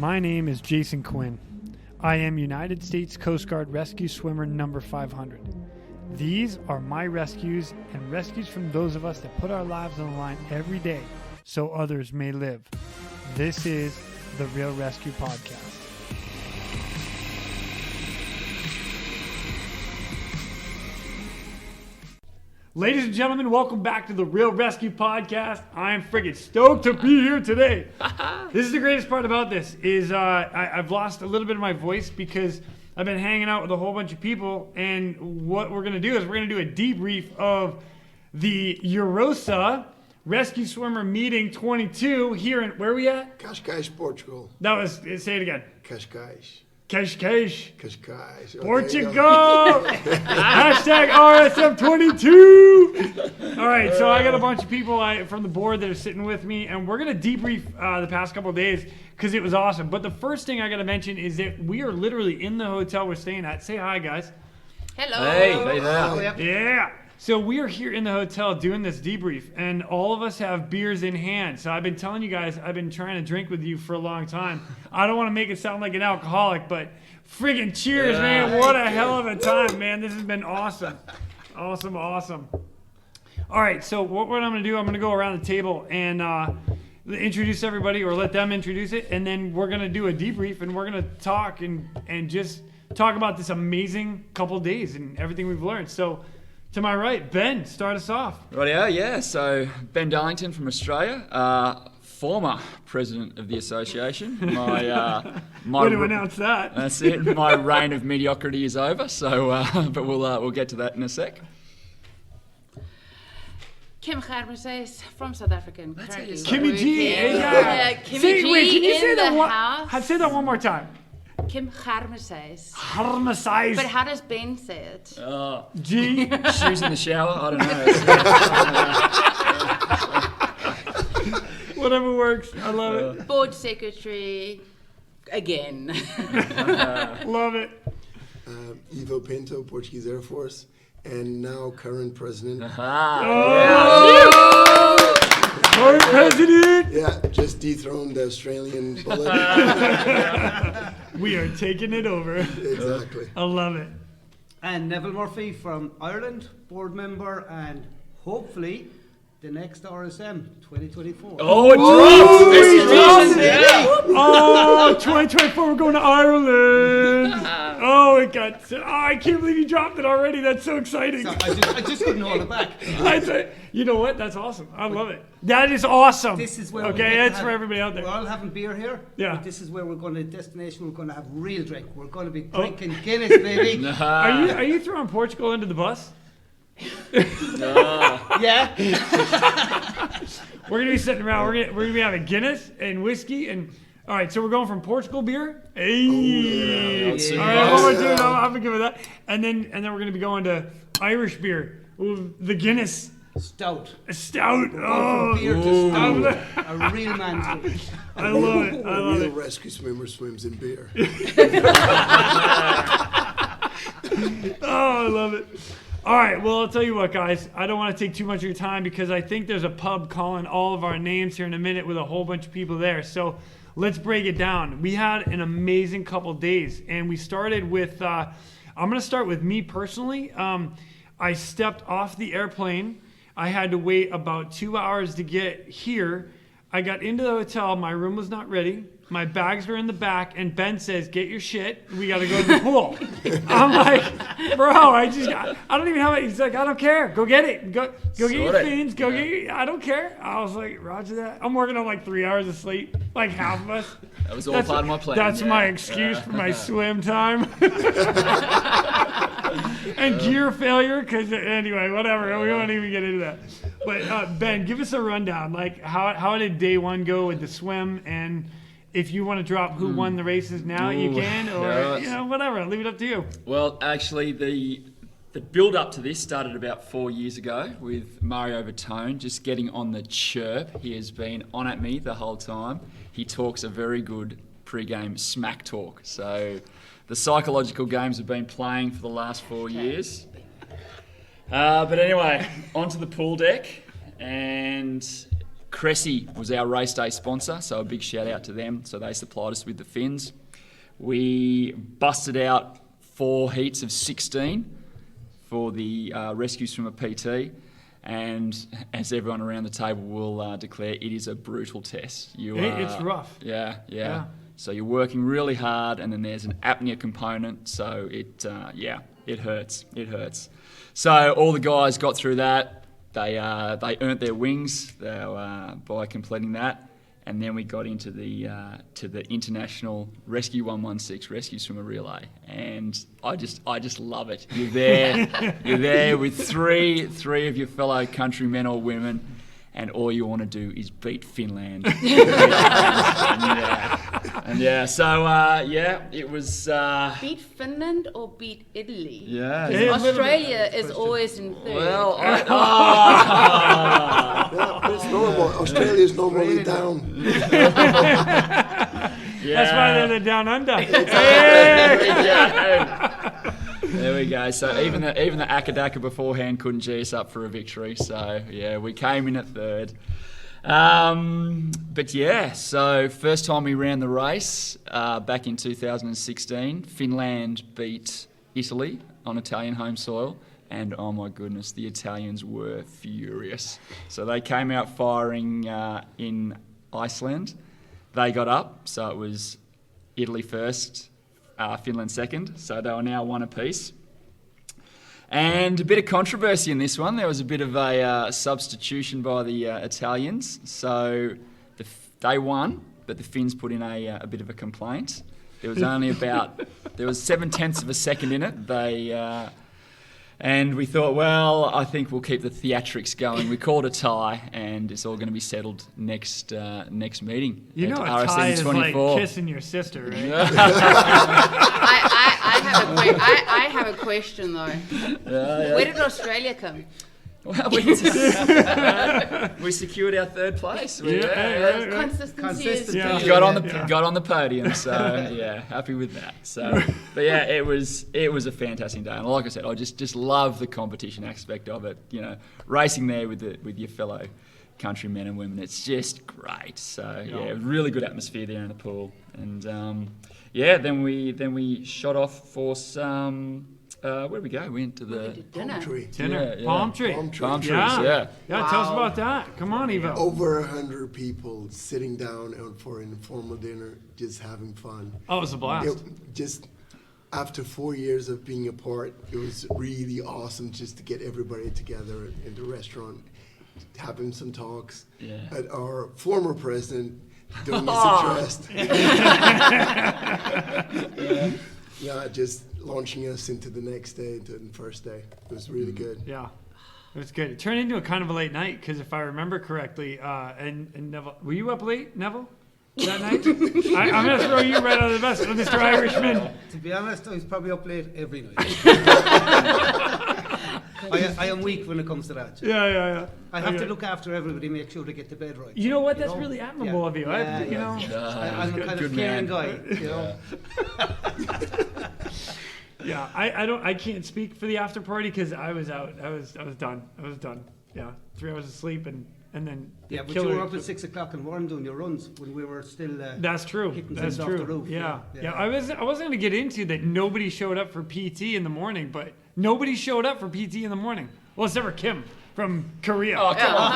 My name is Jason Quinn. I am United States Coast Guard Rescue Swimmer number 500. These are my rescues and rescues from those of us that put our lives on the line every day so others may live. This is the Real ResQ podcast. Ladies and gentlemen, welcome back to the Real ResQ podcast. I am friggin' stoked to be here today. This is the greatest part about this is I've lost a little bit of my voice because I've been hanging out with a whole bunch of people, and what we're going to do is we're going to do a debrief of the EURORSA Rescue Swimmer Meeting 22 here in, where are we at? Cascais Portugal. That was, say it again. Cascais. Cascais. Cascais. Oh, Portugal! Hashtag RSM22! All right, so I got a bunch of people from the board that are sitting with me, and we're going to debrief the past couple of days because it was awesome. But the first thing I got to mention is that we are literally in the hotel we're staying at. Say hi, guys. Hello. Hey there. Yeah. So we are here in the hotel doing this debrief, and all of us have beers in hand. So I've been telling you guys, I've been trying to drink with you for a long time. I don't want to make it sound like an alcoholic, but friggin' cheers, man. What a hell of a time, man. This has been awesome. Awesome. All right, so what I'm going to do, I'm going to go around the table and introduce everybody, or let them introduce it, and then we're going to do a debrief, and we're going to talk and just talk about this amazing couple days and everything we've learned. So to my right, Ben, start us off. Rightio, yeah. So Ben Darlington from Australia, former president of the association. My Way to announce that. That's it. My reign of mediocrity is over. So, but we'll get to that in a sec. Kim Germeses from South African. Kimmy G. Kimmy G Wait, can you say in that the house. Say that one more time. Kim Germeses. Harmonize. But how does Ben say it? G. Shoes in the shower. I don't know. Whatever works. I love it. Board secretary. Again. Love it. Ivo Pinto, Portuguese Air Force, and now current president. Current president. Yeah, just dethroned the Australian bullet. We are taking it over. Exactly. I love it. And Neville Murphy from Ireland, board member, and hopefully the next RSM 2024. Oh, it dropped! Oh, 2024, we're going to Ireland. Oh, I can't believe you dropped it already. That's so exciting. So I just couldn't hold it back. You know what? That's awesome. I love it. That is awesome. This is where that's for everybody out there. We're all having beer here. Yeah. But this is where we're going to destination. We're going to have real drink. We're going to be drinking Guinness, baby. Are you throwing Portugal under the bus? Yeah. We're gonna be sitting around. We're gonna be having Guinness and whiskey and. All right, so we're going from Portugal beer. Hey. Yeah. All right, what we're doing, I'm good with that. And then we're gonna be going to Irish beer. Ooh, the Guinness. Stout. A stout. From beer to stout. A real man's drink. I love it. Real rescue swimmer swims in beer. Oh, I love it. All right, well, I'll tell you what, guys. I don't want to take too much of your time because I think there's a pub calling all of our names here in a minute with a whole bunch of people there. So let's break it down. We had an amazing couple days, and we started with, I'm going to start with me personally. I stepped off the airplane. I had to wait about 2 hours to get here. I got into the hotel. My room was not ready. My bags were in the back, and Ben says, "Get your shit. We got to go to the pool." I'm like, "Bro, I don't even have it." He's like, "I don't care. Go get it. Go get your fins. Go get your. I don't care." I was like, "Roger that." I'm working on like 3 hours of sleep, like half of us. That was all part of my plan. That's my excuse for my swim time. And gear failure, because anyway, whatever. We won't even get into that. But Ben, give us a rundown. Like, how did day one go with the swim? And if you want to drop who won the races now, you can, or whatever. I'll leave it up to you. Well, actually, the build up to this started about 4 years ago with Mario Bertone just getting on the chirp. He has been on at me the whole time. He talks a very good pre-game smack talk. So the psychological games have been playing for the last 4 years. But anyway, onto the pool deck, and Cressy was our race day sponsor, so a big shout out to them. So they supplied us with the fins. We busted out 4 heats of 16 for the rescue swimmer PT. And as everyone around the table will declare, it is a brutal test. It's rough. Yeah. So you're working really hard, and then there's an apnea component. So it hurts. It hurts. So all the guys got through that. They earned their wings by completing that. And then we got into the International Rescue 116 Rescue Swimmer Relay, and I just love it. You're there with three of your fellow countrymen or women, and all you want to do is beat Finland. It was. Beat Finland or beat Italy? Yeah. Australia is always in third. Well, Yeah, but it's normal. Australia's normally down. That's why they're the down under. There we go. So even the Akadaka beforehand couldn't G us up for a victory. So yeah, we came in at third. So first time we ran the race back in 2016, Finland beat Italy on Italian home soil. And oh my goodness, the Italians were furious. So they came out firing in Iceland. They got up, so it was Italy first, Finland second. So they were now 1 apiece. And a bit of controversy in this one. There was a bit of a substitution by the Italians. So they won, but the Finns put in a bit of a complaint. There was only there was 0.7 of a second in it. And we thought, well, I think we'll keep the theatrics going. We called a tie, and it's all going to be settled next meeting. You know, a tie is like kissing your sister, right? I have a question though. Where did Australia come? Well, we secured our third place. Consistency is Yeah. Got on the podium, so yeah, happy with that. So, but yeah, it was a fantastic day, and like I said, I just love the competition aspect of it. You know, racing there with your fellow countrymen and women, it's just great. So yeah, really good atmosphere there in the pool, and then we shot off for some. Where did we go? We went to the dinner. Dinner. Yeah. Palm tree. Palm trees. Yeah. Tell us about that. Come on, Evo. Over 100 people sitting down for an informal dinner, just having fun. Oh, it was a blast. Just after 4 years of being apart, it was really awesome just to get everybody together in the restaurant, having some talks. Yeah. At our former president doing his address. Yeah, just launching us into the next day, to the first day. It was really good. Yeah, it was good. It turned into a kind of a late night because if I remember correctly, and Neville, were you up late, Neville, that night? I'm going to throw you right out of the bus, Mr. Irishman. To be honest, I was probably up late every night. I am weak when it comes to that. Yeah. I have to look after everybody, make sure they get to bed right. You know what? That's really admirable of you. I'm a kind of caring guy. You know. Yeah, I can't speak for the after party because I was out. I was done. Yeah, 3 hours of sleep and then. Yeah, but you were up at 6 o'clock and weren't doing your runs when we were still. That's true. That's true. Off the roof. Yeah. I wasn't going to get into that. Nobody showed up for PT in the morning, but nobody showed up for PT in the morning. Well, except for Kim from Korea. Oh, come on.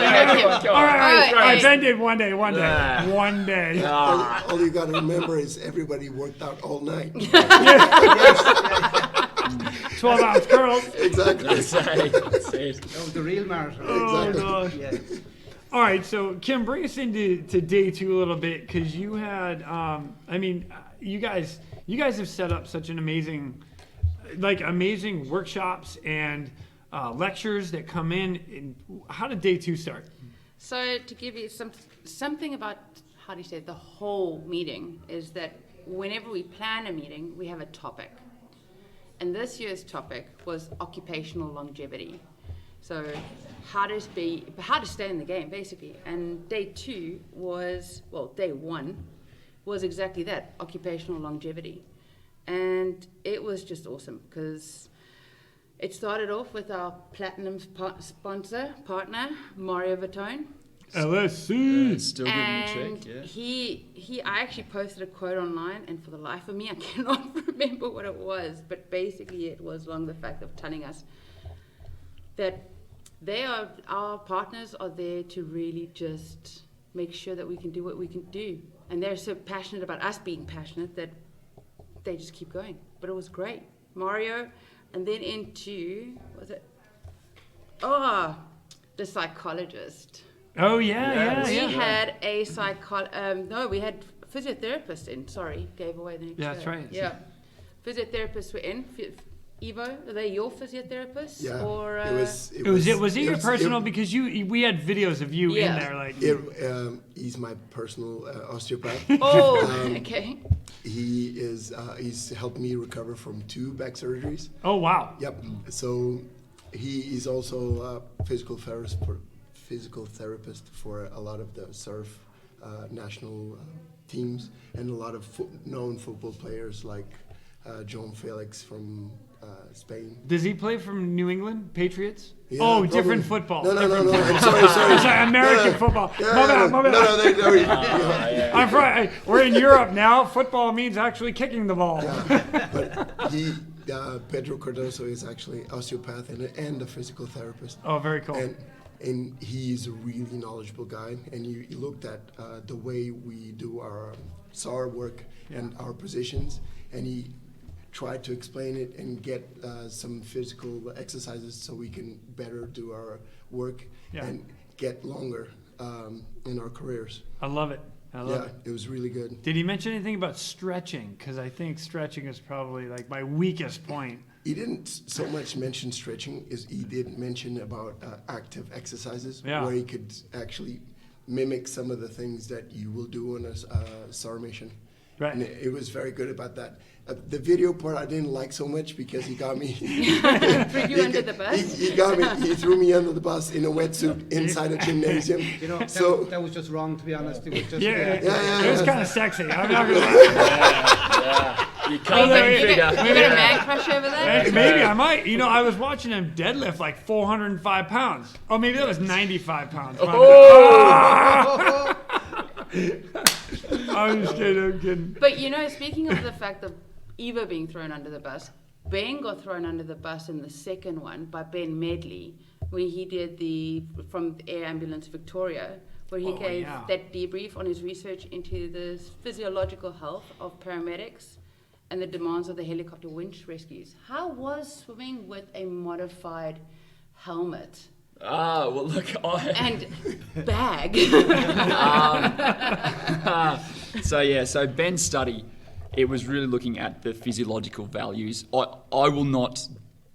All right. Hey. Ben did one day. One day. All you got to remember is everybody worked out all night. 12-ounce curls. Exactly. That's it. That was the real marathon. Oh, Exactly. gosh. Yeah. All right, so Kim, bring us into day 2 a little bit because you had, you guys have set up such an amazing workshops and lectures that come in. And how did day 2 start? So to give you something about how do you say the whole meeting is that whenever we plan a meeting, we have a topic, and this year's topic was occupational longevity. So how to stay in the game, basically. And day 1 was exactly that, occupational longevity. And it was just awesome because it started off with our platinum partner, Mario Vatone. LSC. It's still giving me a check, yeah. I actually posted a quote online, and for the life of me, I cannot remember what it was. But basically, it was along the fact of telling us that our partners are there to really just make sure that we can do what we can do. And they're so passionate about us being passionate that they just keep going. But it was great. Mario, and then into, the psychologist. Oh, yeah. We had a we had physiotherapists in. Sorry, gave away the next Yeah, that's right. Yeah. Physiotherapists were in. Ivo, are they your physiotherapists? Yeah, Or, was it your personal? Because we had videos of you in there. Like he's my personal osteopath. Oh, okay. He's helped me recover from 2 back surgeries. Oh, wow. Yep. So he is also a physical therapist for a lot of the surf national teams and a lot of known football players like John Felix from Spain. Does he play from New England Patriots? Yeah, oh, probably. different football. No. I'm sorry. American football. My bad. I'm right. We're in Europe now. Football means actually kicking the ball. Yeah, but Pedro Cardoso is actually osteopath and a physical therapist. Oh, very cool. And he's a really knowledgeable guy. And you looked at the way we do our SAR work and our positions, and he tried to explain it and get some physical exercises so we can better do our work and get longer in our careers. I love it. It was really good. Did he mention anything about stretching? Because I think stretching is probably like my weakest point. He didn't so much mention stretching, he did mention about active exercises where he could actually mimic some of the things that you will do on a SAR mission. Right. And it was very good about that. The video part I didn't like so much because he got me. Threw you under the bus? He got me. He threw me under the bus in a wetsuit inside a gymnasium. You know, that was just wrong, to be honest. It was just, it was kind of sexy. I'm not gonna lie. You can't You got a man crush over there? Maybe I might. You know, I was watching him deadlift like 405 pounds. Oh, maybe that was 95 pounds. I'm just kidding. I'm kidding. But you know, speaking of the fact of Eva being thrown under the bus, Ben got thrown under the bus in the second one by Ben Medley, when he did from Air Ambulance Victoria, where he gave that debrief on his research into the physiological health of paramedics and the demands of the helicopter winch rescues. How was swimming with a modified helmet? Well, look, And bag. So Ben's study, it was really looking at the physiological values. I will not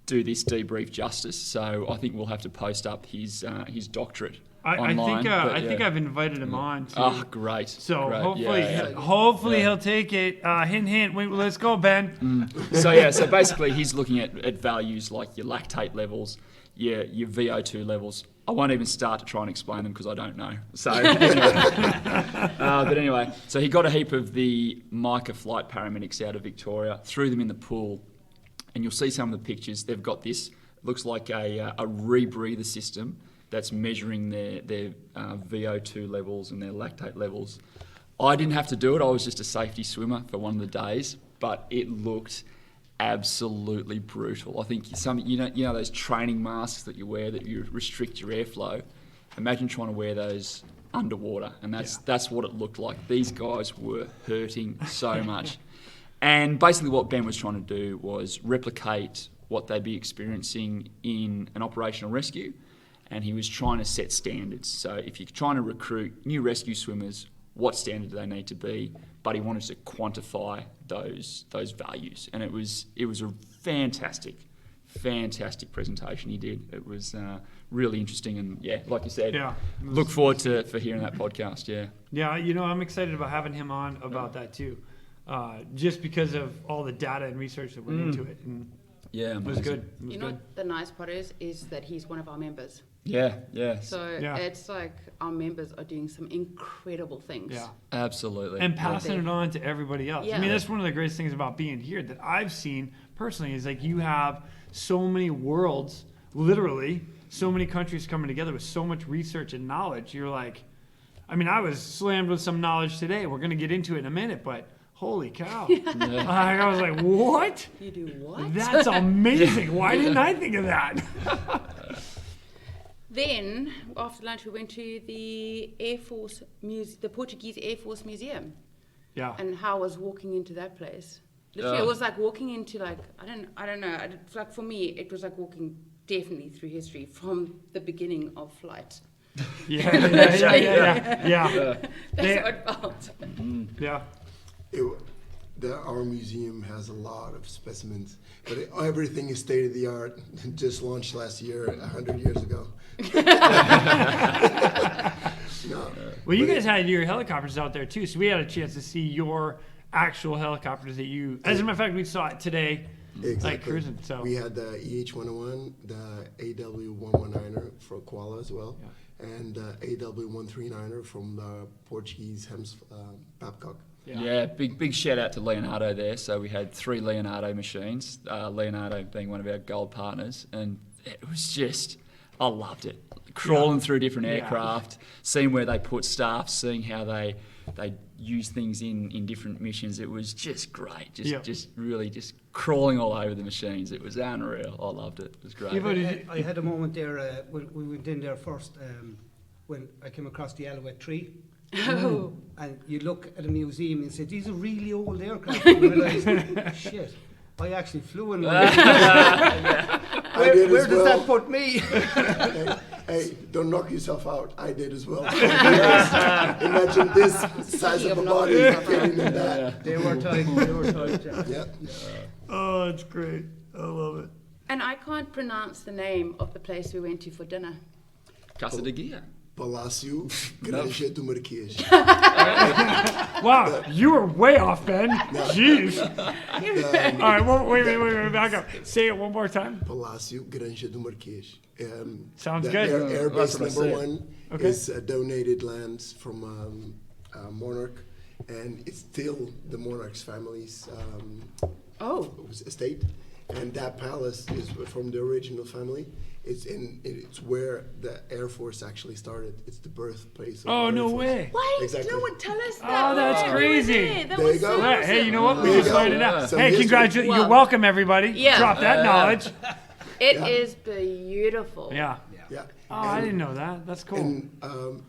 do this debrief justice, so I think we'll have to post up his doctorate online. I think I've invited him on too. Oh, great. So great. hopefully he'll take it. Hint, hint. Wait, let's go, Ben. So basically he's looking at values like your lactate levels, your VO2 levels. I won't even start to try and explain them because I don't know. So, but anyway, so he got a heap of the Mica flight paramedics out of Victoria, threw them in the pool, and you'll see some of the pictures. They've got this, looks like a rebreather system that's measuring their VO2 levels and their lactate levels. I didn't have to do it. I was just a safety swimmer for one of the days, but it looked absolutely brutal. I think you know those training masks that you wear that you restrict your airflow. Imagine trying to wear those underwater, and that's what it looked like. These guys were hurting so much. And basically what Ben was trying to do was replicate what they'd be experiencing in an operational rescue, and he was trying to set standards. So if you're trying to recruit new rescue swimmers, what standard do they need to be? But he wanted to quantify those values, and it was a fantastic presentation he did. It was really interesting, and like you said, look forward to hearing that podcast. Yeah, I'm excited about having him on about that too, just because of all the data and research that went into it. And it was good. What the nice part is that he's one of our members. Yeah. So it's like our members are doing some incredible things. Yeah, absolutely. And passing it on to everybody else. Yeah. I mean, that's one of the greatest things about being here that I've seen personally is like you have so many worlds, literally, so many countries coming together with so much research and knowledge. You're like, I mean, I was slammed with some knowledge today. We're going to get into it in a minute, but holy cow. I was like, what? You do what? That's amazing. Why didn't I think of that? Then, after lunch, we went to the the Portuguese Air Force Museum. Yeah. And how I was walking into that place. Literally, it was like walking into like, I don't know. It's like for me, it was like walking definitely through history from the beginning of flight. Yeah. That's how it felt. Yeah. Our museum has a lot of specimens, but everything is state of the art. Just launched last year, 100 years ago. No, Well, you guys had your helicopters out there too, so we had a chance to see your actual helicopters that you. As a matter of fact, we saw it today, like cruising. So we had the EH-101, the AW-119er for Koala as well, and the AW-139er from the Portuguese Babcock. Yeah, big shout out to Leonardo there. So we had 3 Leonardo machines, Leonardo being one of our gold partners, and it was just, I loved it. Crawling through different aircraft, seeing where they put stuff, seeing how they use things in different missions. It was just great. Just really just crawling all over the machines. It was unreal. I loved it. It was great. I had a moment there when we went in there first when I came across the Alouette tree. Oh. And you look at a museum and say, these are really old aircraft. And you realise, shit, I actually flew in one. Where does that put me? Hey, don't knock yourself out. I did as well. Imagine this size of a body fitting in that. They were tight. Yeah. oh, it's great. I love it. And I can't pronounce the name of the place we went to for dinner. Casa de Guia. Palácio Granja do Marquês. Wow, you were way off, Ben. Jeez. All right, wait, back up. Say it one more time. Palácio Granja do Marquês. Sounds the good. Airbase That's what I number 1 is donated lands from Monarch, and it's still the Monarch's family's estate. And that palace is from the original family. It's where the Air Force actually started. It's the birthplace of the Air No Force. way. Why Exactly. didn't no one tell us that? Oh, that's We were crazy. there. That There was you go. so Right, hey, you know what? We There you just go. find it out. Some Hey, history. congratulations. Well, You're welcome, everybody. Yeah. Drop that knowledge. It is beautiful. Yeah. Yeah. Oh, I didn't know that. That's cool. And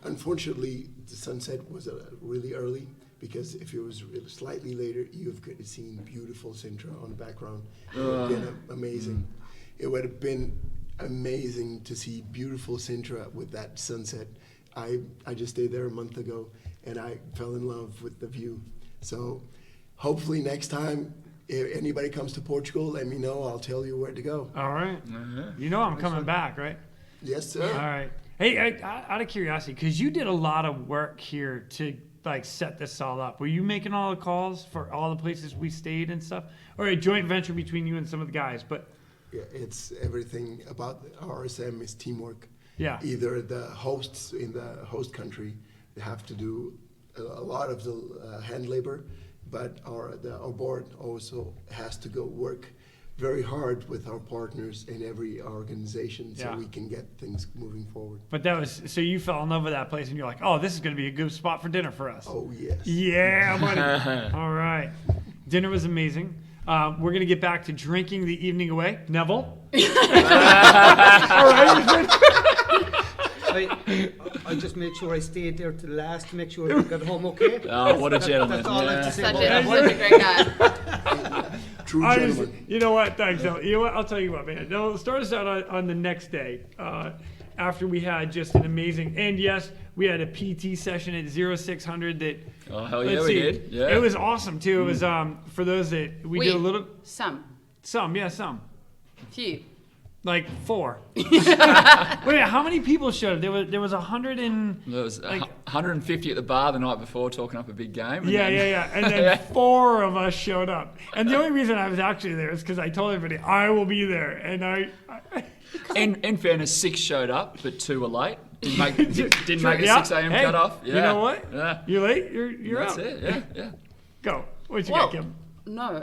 unfortunately, the sunset was really early, because if it was slightly later, you could have seen beautiful Sintra on the background. It would have been amazing. It would have been amazing to see beautiful Sintra with that sunset. I just stayed there a month ago, and I fell in love with the view. So hopefully next time, if anybody comes to Portugal, let me know. I'll tell you where to go. All right. You know I'm coming back, right? Yes, sir. All right. Hey, out of curiosity, because you did a lot of work here to like set this all up. Were you making all the calls for all the places we stayed and stuff, or a joint venture between you and some of the guys? But Yeah, it's everything about RSM is teamwork. yeah, Either the hosts in the host country, they have to do a lot of the hand labor, but our board also has to go work very hard with our partners in every organization so Yeah. we can get things moving forward. but that was so you fell in love with that place and you're like, oh, this is going to be a good spot for dinner for us. Oh, yes. Yeah, buddy. All right. Dinner was amazing. We're going to get back to drinking the evening away. Neville? All right. I just made sure I stayed there to the last to make sure I got home okay. Oh, what a gentleman. That's all I have to say Such about a that. great guy. True I just, gentleman. you know what? Thanks. No. You know what? I'll tell you what, man. No, start us out on the next day. After we had just an amazing, and yes, we had a PT session at 0600 that. Oh, hell yeah, let's we see, did. Yeah. It was awesome too. It was for those that we did a little, Some. some, Few. like 4. Wait, how many people showed up? There was 100 and. There was like- 150 at the bar the night before talking up a big game. And Yeah, then, And then 4 of us showed up. And the only reason I was actually there is because I told everybody I will be there. And I In fairness, 6 showed up, but 2 were late. Didn't make a Yeah. 6 a.m. Hey, cut off. Yeah. You know what? Yeah. You're late. You're That's out. it. Yeah. Go. What you Well, got, Kim? no,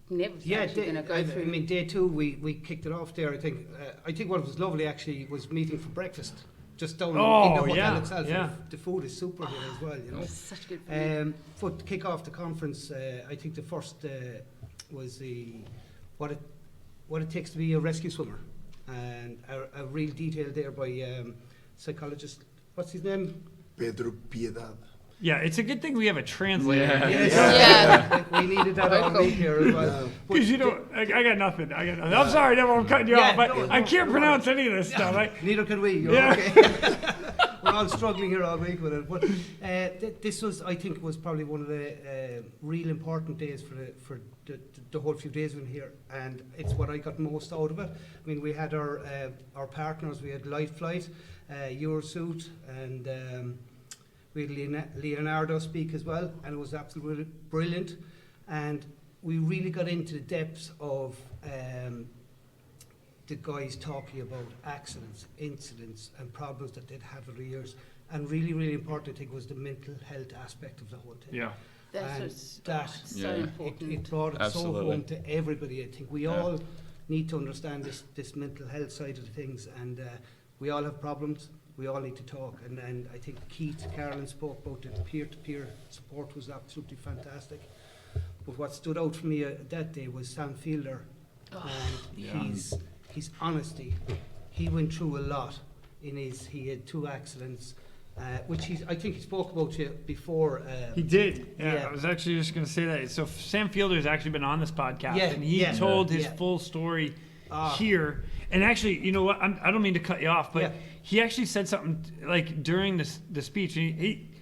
never Yeah, actually going to go through. I mean, day 2 we kicked it off there. I think what was lovely actually was meeting for breakfast. just down Oh, in the hotel yeah, itself. yeah. The food is super here as well, you know. Such good food. But to kick off the conference, I think the first was what it takes to be a rescue swimmer, and a real detail there by psychologist. What's his name? Pedro Piedad. Yeah, it's a good thing we have a translator. Yeah. Yes. We needed that all week here as well. But Because I got nothing. I'm sorry, Neville, I'm cutting you off, but no, I can't no, pronounce any of this stuff. neither can we. You're Yeah. okay. We're all struggling here all week with it. But this was, I think, was probably one of the real important days for the whole few days in here, and it's what I got most out of it. I mean, we had our partners. We had Light Flight, Eurosuit, and we had Leonardo speak as well, and it was absolutely brilliant. And we really got into the depths of the guys talking about accidents, incidents, and problems that they'd have over the years. And really, really important, I think, was the mental health aspect of the whole thing. Yeah. That's and just that- so Yeah. important. It brought it so Absolutely. home to everybody. I think we Yeah. all need to understand this mental health side of the things, and we all have problems. We all need to talk, and I think Keith Carolyn spoke about it. Peer-to-peer support was absolutely fantastic. But what stood out for me that day was Sam Fielder, and his honesty. He went through a lot. He had 2 accidents, which I think he spoke about you before. He did. Yeah, Yeah. I was actually just going to say that. So Sam Fielder has actually been on this podcast, Yeah, and he yeah. told his Yeah. full story Ah. here. And actually, you know what? I don't mean to cut you off, but Yeah. he actually said something like during the speech. And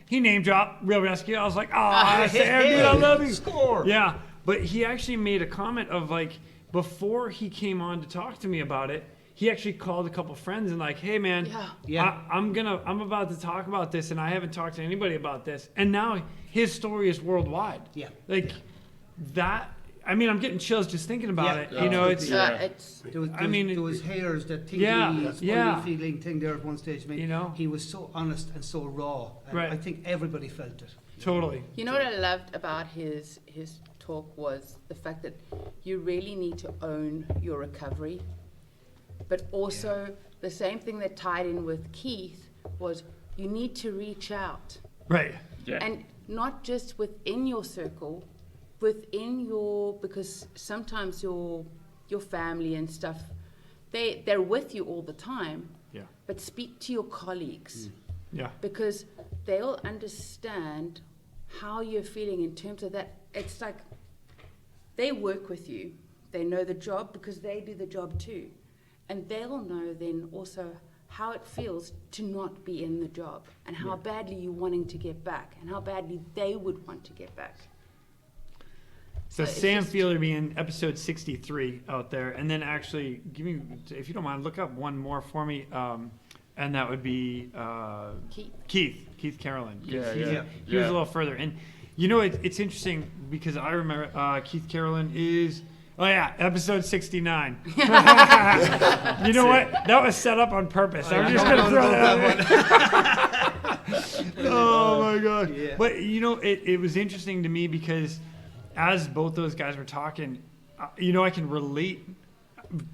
he name dropped Real ResQ. I was like, oh, Sam, dude, I love you. Score. Yeah, but he actually made a comment of like before he came on to talk to me about it. He actually called a couple friends and like, hey man, Yeah. I'm about to talk about this and I haven't talked to anybody about this. And now his story is worldwide. Yeah. Like that. I mean, I'm getting chills just thinking about Yeah. it. You know, it's It's There was hairs that think Yeah, yeah. feeling thing there at one stage. I mean, You know? he was so honest and so raw. And Right. I think everybody felt it. totally. You know what I loved about his talk was the fact that you really need to own your recovery, but also the same thing that tied in with Keith was you need to reach out, Right. Yeah. and not just within your circle, because sometimes your family and stuff, they're with you all the time, Yeah. but speak to your colleagues. Yeah. Because they'll understand how you're feeling in terms of that. It's like they work with you. They know the job because they do the job too. And they'll know then also how it feels to not be in the job and how badly you're wanting to get back and how badly they would want to get back. So it's Sam just- Fielder being episode 63 out there, and then actually give me, if you don't mind, look up one more for me, and that would be Keith Carolyn. 'Cause Yeah, he yeah. was a little further, and you know it's interesting because I remember Keith Carolyn is. Oh yeah, episode 69. You know what? That was set up on purpose. I'm just gonna throw that out there. Oh my god! Yeah. But you know, it was interesting to me because as both those guys were talking, you know, I can relate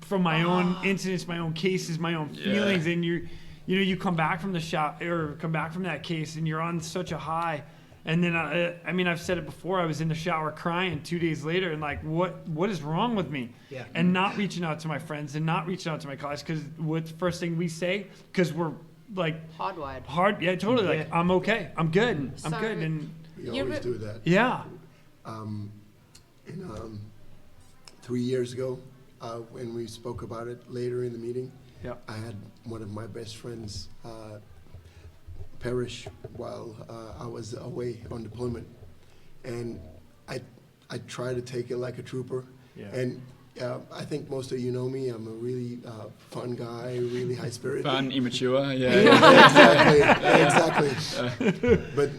from my own incidents, my own cases, my own feelings, and you come back from the shop or come back from that case, and you're on such a high. And then, I mean, I've said it before. I was in the shower crying 2 days later, and like, what is wrong with me? Yeah. And not reaching out to my friends and not reaching out to my colleagues because what's the first thing we say? Because we're like Hardwired. yeah, totally. Like, I'm okay, I'm good, I'm So- good, and We You always re- do that. yeah, 3 years ago, when we spoke about it later in the meeting, yeah, I had one of my best friends perish while I was away on deployment, and I tried to take it like a trooper. Yeah. And I think most of you know me. I'm a really fun guy, really high spirited. Fun, immature, yeah. Exactly. But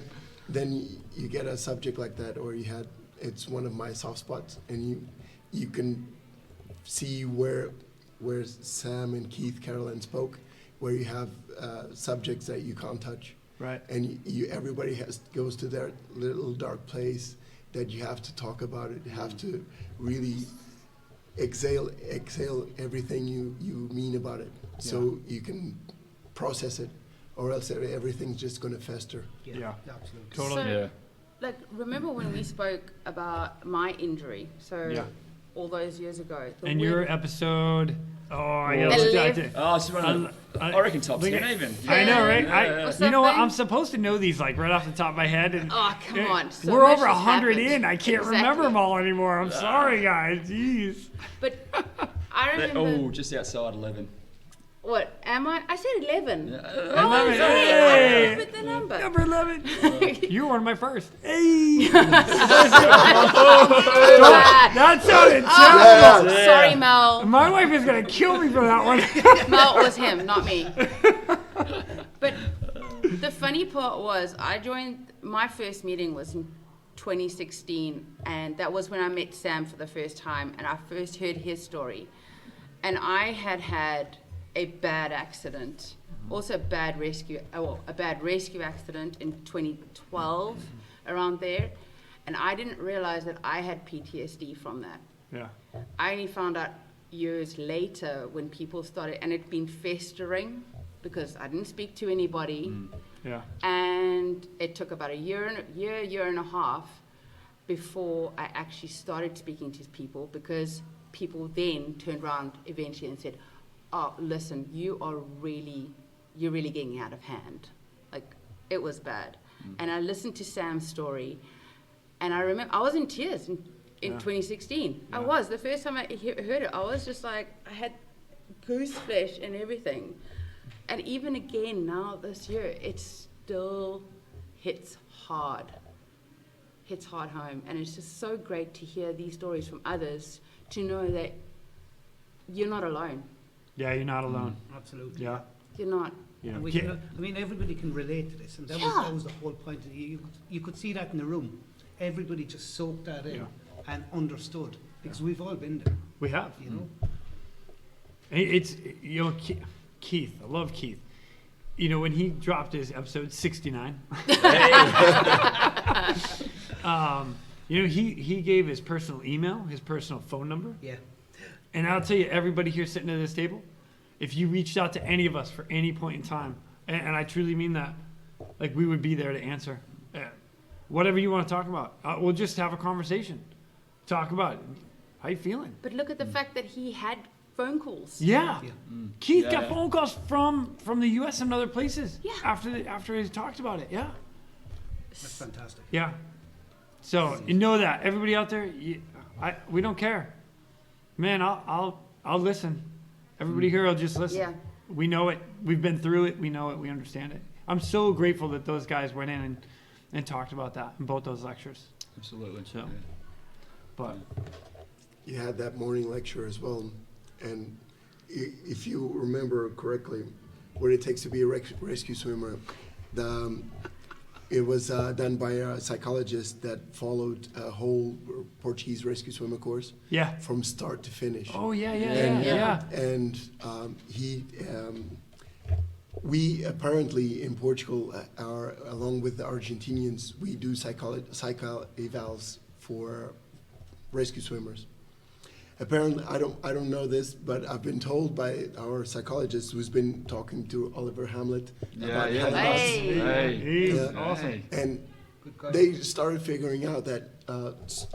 then you get a subject like that, or it's one of my soft spots, and you can see where Sam and Keith Carolyn spoke, where you have subjects that you can't touch, right, and everybody goes to their little dark place that you have to talk about it. You have to really exhale everything you mean about it, so you can process it. or else everything's just going to fester. Yeah. Absolutely. Totally. So, Yeah. like, remember when we spoke about my injury? So, Yeah. all those years ago. the And web- your episode, I Well, gotta look at 11. it. Oh, it's one of the, I reckon top look 10 at- even. I know, right? Yeah. What's You know what? that thing? I'm supposed to know these like right off the top of my head. And Oh, come on. So we're much over has 100 happened. in. I can't Exactly. remember them all anymore. I'm sorry, guys. Jeez. But I remember. Oh, just outside 11. What am I? I said 11. Yeah. Oh, 11. sorry, Hey. I remembered the number. Number 11. You were one of my first. Hey. Ah, That sounded terrible. oh, sorry, Mel. My wife is going to kill me for that one. Mel, it was him, not me. But the funny part was, I joined. My first meeting was in 2016, and that was when I met Sam for the first time, and I first heard his story. And I had a bad accident, also a bad rescue accident in 2012, around there. And I didn't realize that I had PTSD from that. Yeah. I only found out years later when people started, and it'd been festering because I didn't speak to anybody. Yeah. And it took about a year and a half before I actually started speaking to people, because people then turned around eventually and said, oh, listen, you're really getting out of hand. Like, it was bad. And I listened to Sam's story, and I remember I was in tears in Yeah. 2016. I Yeah. was. The first time I heard it, I was just like, I had goose flesh and everything. And even again now this year, it still hits hard home. And it's just so great to hear these stories from others, to know that you're not alone. Yeah, you're not alone. Absolutely. Yeah. You're not. You know, And we ki- can, I mean, everybody can relate to this, and that Yeah. was the whole point. You could see that in the room. Everybody just soaked that in and understood, because we've all been there, we have. you know. It's, Keith, I love Keith. You know, when he dropped his episode 69, you know, he gave his personal email, his personal phone number. Yeah. And I'll tell you, everybody here sitting at this table, if you reached out to any of us for any point in time, and I truly mean that, like, we would be there to answer. Whatever you want to talk about, we'll just have a conversation. Talk about it. How you feeling? But look at the fact that he had phone calls. Yeah. Yeah. Keith Yeah. got phone calls from the U.S. and other places. Yeah. After he talked about it. Yeah. That's fantastic. Yeah. So you know that everybody out there, we don't care, man. I'll listen. Everybody here will just listen. Yeah. We know it. We've been through it. We know it. We understand it. I'm so grateful that those guys went in and talked about that in both those lectures. Absolutely. So, but You had that morning lecture as well, and if you remember correctly, what it takes to be a rescue swimmer, it was done by a psychologist that followed a whole Portuguese rescue swimmer course yeah. from start to finish. Oh yeah. And we apparently in Portugal are, along with the Argentinians, we do psycho evals for rescue swimmers. Apparently, I don't know this, but I've been told by our psychologist who's been talking to Oliver Hamlet about Yeah. Hellbus. Hey. He's Yeah. awesome. And Good guy. they started figuring out that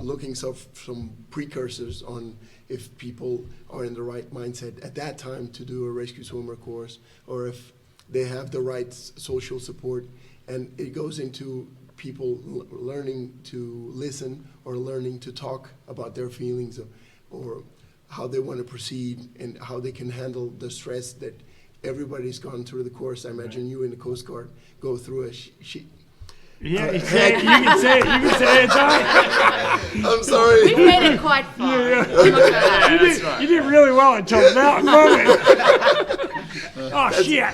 looking some precursors on if people are in the right mindset at that time to do a rescue swimmer course, or if they have the right social support. And it goes into people learning to listen or learning to talk about their feelings or how they want to proceed and how they can handle the stress that everybody's gone through the course. I imagine you in the Coast Guard go through a Yeah, you can say it. You can say it. It's all right. I'm sorry. We've made it quite far. I'm not gonna lie. You did really well until that moment. Oh shit!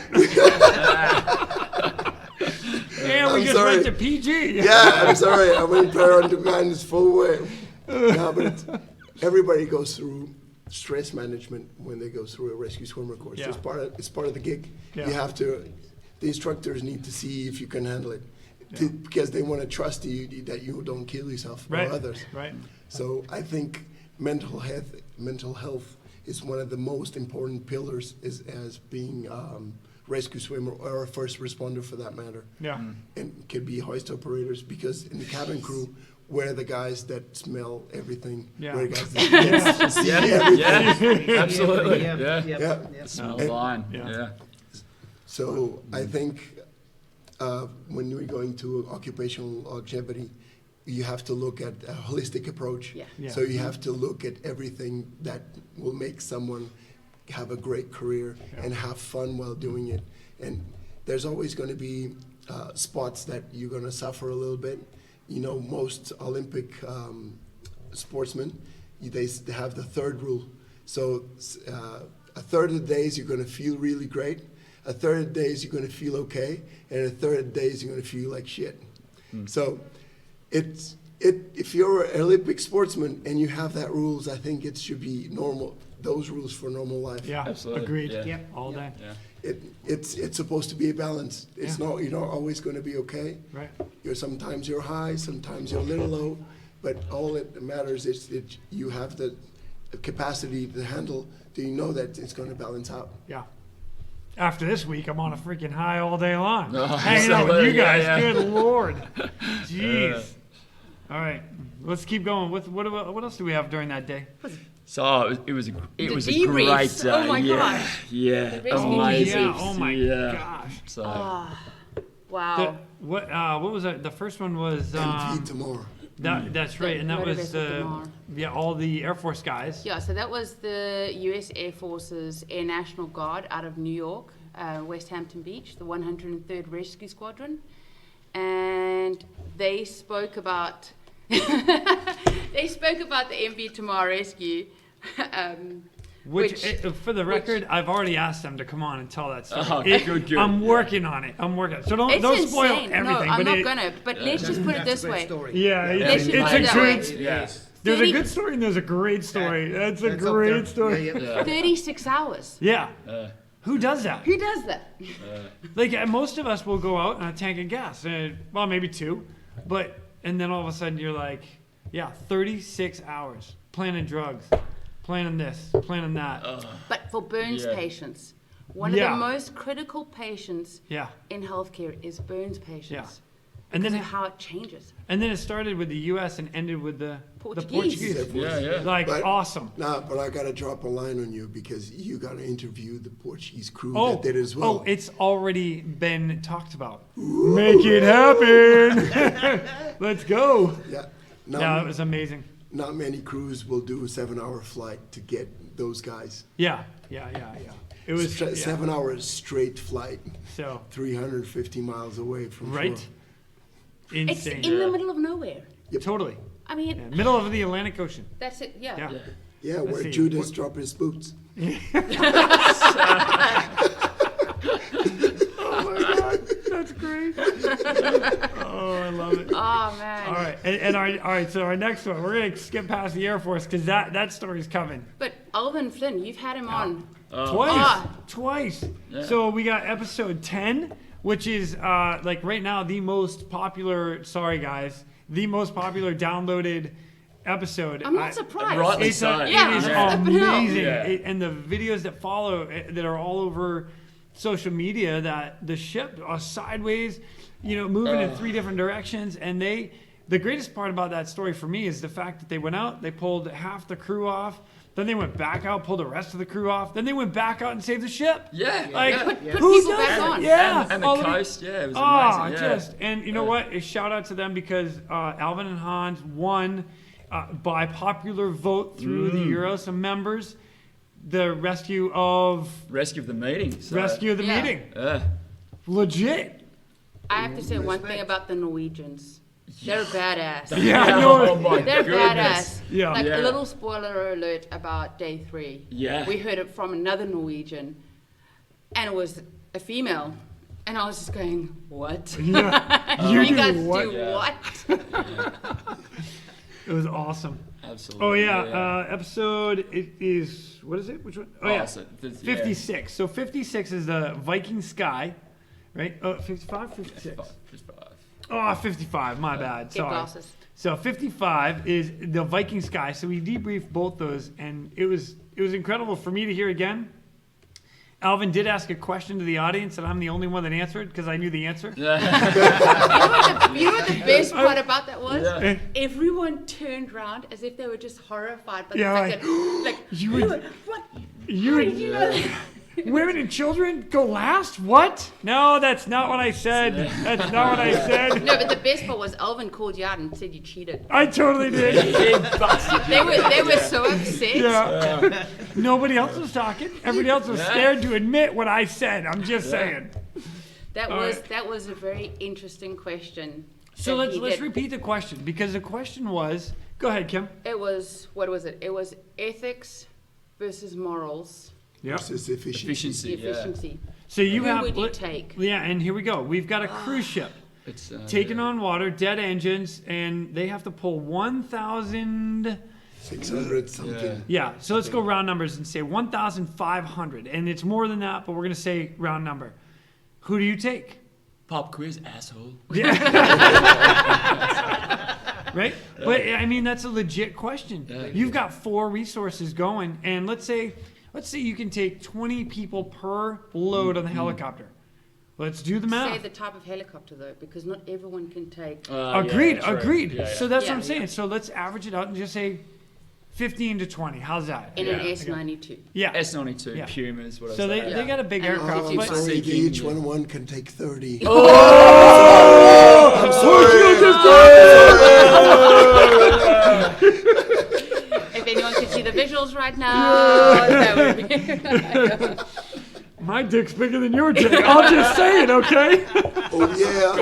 And we I'm just sorry. went to PG. Yeah, I'm sorry. I went there on the full way. No, but everybody goes through stress management when they go through a rescue swimmer course. Yeah. It's part of the gig. Yeah. You have to. The instructors need to see if you can handle it, because they want to trust you that you don't kill yourself Right. or others. Right. So I think mental health is one of the most important pillars as being rescue swimmer or a first responder for that matter. Yeah. And could be hoist operators, because in the cabin crew, we're the guys that smell everything. Yeah. We're the guys that see everything. Yeah, absolutely. Yeah. Yeah. Smell And- line. Yeah. Yeah. So I think when we're going to occupational longevity, you have to look at a holistic approach. Yeah. Yeah. So you have to look at everything that will make someone have a great career and have fun while doing it. And there's always going to be spots that you're going to suffer a little bit. You know, most Olympic sportsmen, they have the third rule. So a third of the days you're going to feel really great, a third of the days you're going to feel okay, and a third of the days you're going to feel like shit. So if you're an Olympic sportsman and you have that rules, I think it should be normal. Those rules for normal life. Yeah. Absolutely. Agreed. Yeah. Yep. All day. Yeah. It's supposed to be a balance. It's Yeah. not, you're not always going to be okay. Right. Sometimes you're high, sometimes you're a little low, but all that matters is that you have the capacity to handle. Do you know that it's going to balance out? Yeah. After this week, I'm on a freaking high all day long. Oh, Hanging out with you absolutely. Yeah, guys. yeah. Good Lord. Jeez. All right. Let's keep going. What else do we have during that day? So it was a debriefs. great day. Oh my yeah. gosh. Yeah. The rescue Amazing. Yeah. Oh my Yeah. gosh. So Wow. What was it? The first one was And tomorrow. that's right, and that Motor was Vessel Tomorrow. all the Air Force guys. Yeah, so that was the U.S. Air Force's Air National Guard out of New York, West Hampton Beach, the 103rd Rescue Squadron, and they spoke about the MV Tomorrow Rescue. Which, for the record, I've already asked them to come on and tell that story. Oh, good. I'm working on it. So don't It's spoil insane. everything. No, I'm but not gonna. But let's just put it That's this a great way. story. Yeah, Let's it's just put it a that good. way. yeah. There's a 30 good story and there's a great story. That's a That's up great there. story. Yeah, Yeah. 36 hours. Yeah. Uh, Who does that? Who does that? Like most of us will go out on a tank of gas, well maybe two, and then all of a sudden you're like, 36 hours planning drugs, planning this, planning that. But for burns Yeah. patients, one Yeah. of the most critical patients Yeah. in healthcare is burns patients. And then Because of how it changes. and then it started with the U.S. and ended with the Portuguese. Portuguese. yeah. Like But- awesome. Nah, but I got to drop a line on you because you got to interview the Portuguese crew Oh, that did as well. it's already been talked about. Make it happen. Let's go. Yeah. Yeah, it was amazing. Not many crews will do a 7-hour flight to get those guys. Yeah. It was 7 hours straight flight, So 350 miles away from right. shore. It's Insane. in the middle of nowhere. Totally. I mean, Yeah, middle of the Atlantic Ocean. that's it. Yeah. Yeah. Yeah, Let's where see. Judas dropped his boots. Oh my God, that's great. Oh, I love it. Oh man. All right, all right. So our next one, we're gonna skip past the Air Force because that story's coming But Alvin Flynn, you've had him on. twice. Yeah. So we got episode 10, which is like right now the most popular. Sorry guys, the most popular downloaded episode. I'm not surprised. Rightly It's so. Yeah, it is yeah. amazing, Yeah. and the videos that follow that are all over social media, that the ship are sideways, moving in 3 different directions, and the greatest part about that story for me is the fact that they went out, they pulled half the crew off, then they went back out, pulled the rest of the crew off, then they went back out and saved the ship. Yeah. Like, yeah. Put who people does back that? on. Yeah, And the all of it. coast, yeah, it was amazing. Yeah. And you know what? A shout out to them because Alvin and Hans won by popular vote through the EURORSA members the rescue of Rescue of the meeting. So, rescue of the Yeah. meeting. Yeah. Legit. I have to say one thing about the Norwegians. They're badass. Yeah, I know. Oh my They're Yeah. goodness. badass. Like Yeah. a little spoiler alert about day 3. Yeah. We heard it from another Norwegian, and it was a female. And I was just going, what? Yeah. You do guys what? do Yeah. what? It was awesome. Absolutely. Oh yeah, episode it is what is it? Which one? Oh yeah, so this- 56. So 56 is the Viking Sky, right? Oh, 55, 56. 55. Oh, 55. My bad. Get Sorry. glasses. So 55 is the Viking Sky. So we debriefed both those, and it was incredible for me to hear again. Alvin did ask a question to the audience, and I'm the only one that answered because I knew the answer. You know what the best part about that was? Yeah. Everyone turned around as if they were just horrified by the Yeah, fact that, like, you would- what? You How would- did you know that? Women and children go last? What? No, that's not what I said. That's not what I said. No, but the best part was Alvin called you out and said you cheated. I totally did. He busted you. They were so upset. Yeah. Nobody else was talking. Everybody else was scared to admit what I said. I'm just saying. That All was right. that was a very interesting question. So that let's he did. repeat the question, because the question was, go ahead, Kim. It was, what was it? It was ethics versus morals, Yeah. Versus efficiency. efficiency. So you Who have. would you take? Yeah, and here we go. We've got a cruise ship It's taking on water, dead engines, and they have to pull 1,000. 600 something. Yeah, so let's go round numbers and say 1,500. And it's more than that, but we're going to say round number. Who do you take? pop quiz, asshole. Right? But I mean, that's a legit question. Yeah. You've got 4 resources going, and let's say you can take 20 people per load on the helicopter. Let's do the Say math. the type of helicopter though, because not everyone can take. Agreed. Yeah, So that's what Yeah. I'm saying. So let's average it out and just say 15 to 20. How's that? In an Yeah. S92. Yeah. S92, Yeah. Pumas, what else? So they Yeah. got a big And aircraft. it's But, fun. Sorry, Seeking, each yeah. one can take 30. If anyone could see the visuals right now, that would be. my dick's bigger than your dick. I'll just say it, okay? Oh yeah.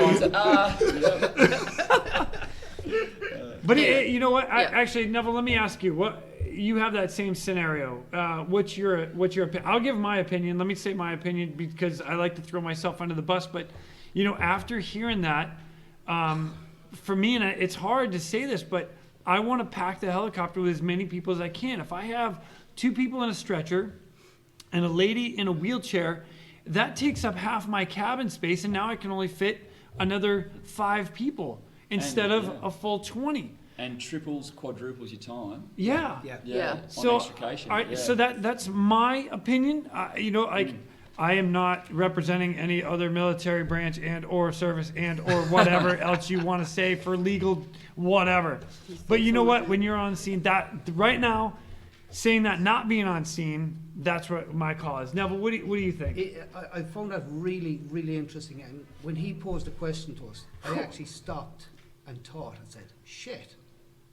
But you know what? Yeah. Actually, Neville, let me ask you. What you have that same scenario? What's your opinion? I'll give my opinion. Let me say my opinion because I like to throw myself under the bus. But you know, after hearing that, for me, and it's hard to say this, but I want to pack the helicopter with as many people as I can. If I have 2 people in a stretcher and a lady in a wheelchair, that takes up half my cabin space, and now I can only fit another 5 people instead of a full 20. And triples, quadruples your time. Yeah. Yeah. Yeah. On So, extrication. all right, yeah. so that's my opinion. You know, I am not representing any other military branch and or service and or whatever else you want to say for legal whatever. But you know what? When you're on scene, that right now, saying that not being on scene, that's what my call is. Neville, what do you think? I found that really, really interesting. And when he posed a question to us, I actually stopped and thought and said, shit,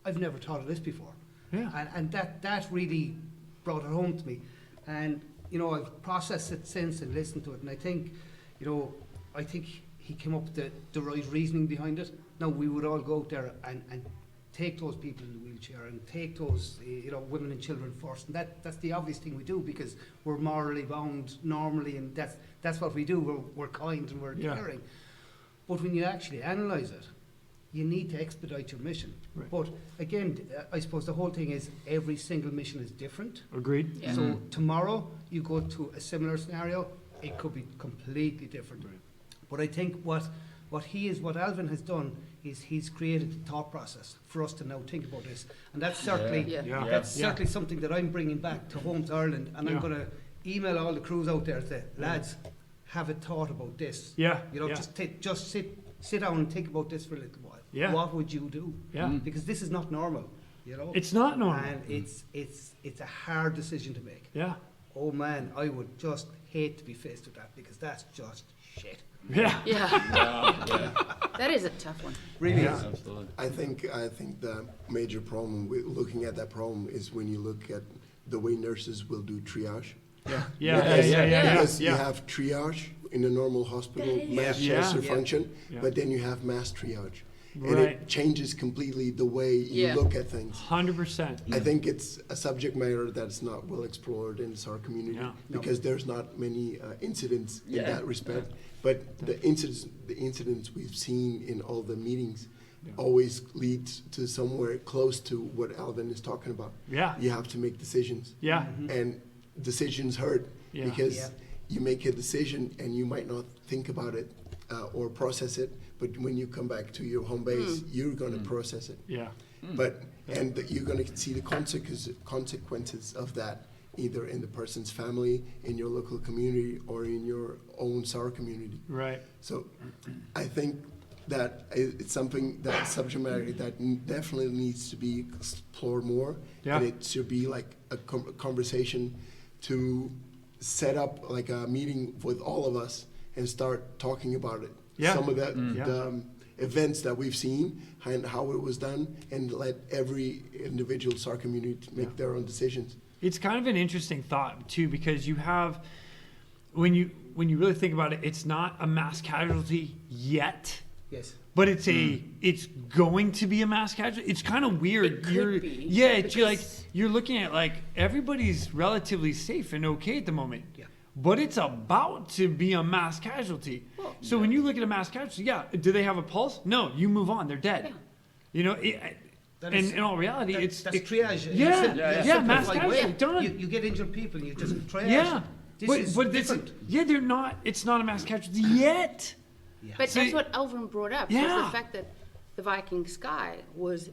I've never thought of this before. Yeah. And that really brought it home to me. And, you know, I've processed it since and listened to it. And I think, you know, he came up with the right reasoning behind it. Now, we would all go out there and take those people in the wheelchair and take those, you know, women and children first. And that's the obvious thing we do because we're morally bound normally, and that's what we do. We're kind and we're caring. But when you actually analyse it, you need to expedite your mission. Right. But again, I suppose the whole thing is every single mission is different. Agreed? Yeah. So tomorrow you go to a similar scenario, it could be completely different. Right. But I think what Alvin has done is he's created a thought process for us to now think about this. And that's certainly Yeah. Yeah. that's certainly something that I'm bringing back to home to Ireland, and I'm Yeah. going to email all the crews out there and say, lads, have a thought about this. Yeah. You know, Yeah. just sit down and think about this for a little while. Yeah. What would you do? Yeah. Because this is not normal, you know. It's not normal. And it's a hard decision to make. Yeah. Oh man, I would just hate to be faced with that because that's just shit. Yeah. Yeah. That is a tough one. Really Yeah. is. Absolutely. I think the major problem with looking at that problem is when you look at the way nurses will do triage. Yeah. Because you Yeah. have triage in a normal hospital, mass Yeah. transfer Yeah. function, Yeah. but then you have mass triage. And Right. it changes completely the way you Yeah. look at things. 100%. I think it's a subject matter that's not well explored in our community Yeah. because there's not many incidents in Yeah. that respect. But the incidents we've seen in all the meetings Yeah. always leads to somewhere close to what Alvin is talking about. Yeah. You have to make decisions, Yeah. and decisions hurt Yeah. because Yeah. you make a decision and you might not think about it or process it. But when you come back to your home base, you're going to process it. Yeah. But and you're going to see the consequences of that either in the person's family, in your local community, or in your own SAR community. Right. So I think that it's something, that subject matter that definitely needs to be explored more. Yeah. And it should be like a conversation to set up like a meeting with all of us and start talking about it. Yeah. Some of the events that we've seen and how it was done, and let every individual SAR community make their own decisions. It's kind of an interesting thought too, because you have, when you really think about it, it's not a mass casualty yet. Yes. But it's it's going to be a mass casualty. It's kind of weird. It could be, Yeah, it's like because- you're looking at like everybody's relatively safe and okay at the moment. Yeah. But it's about to be a mass casualty. Well, So when you look at a mass casualty, do they have a pulse? No, you move on. They're dead. Yeah. You know, That and is- in all reality, That's it's triage. Yeah, yeah, mass simplified casualty, way. done. You get injured people, you just triage. yeah. This but is but this, different. they're not. It's not a mass casualty yet. But So that's you- what Alvin brought up, was Yeah. the fact that the Viking Sky was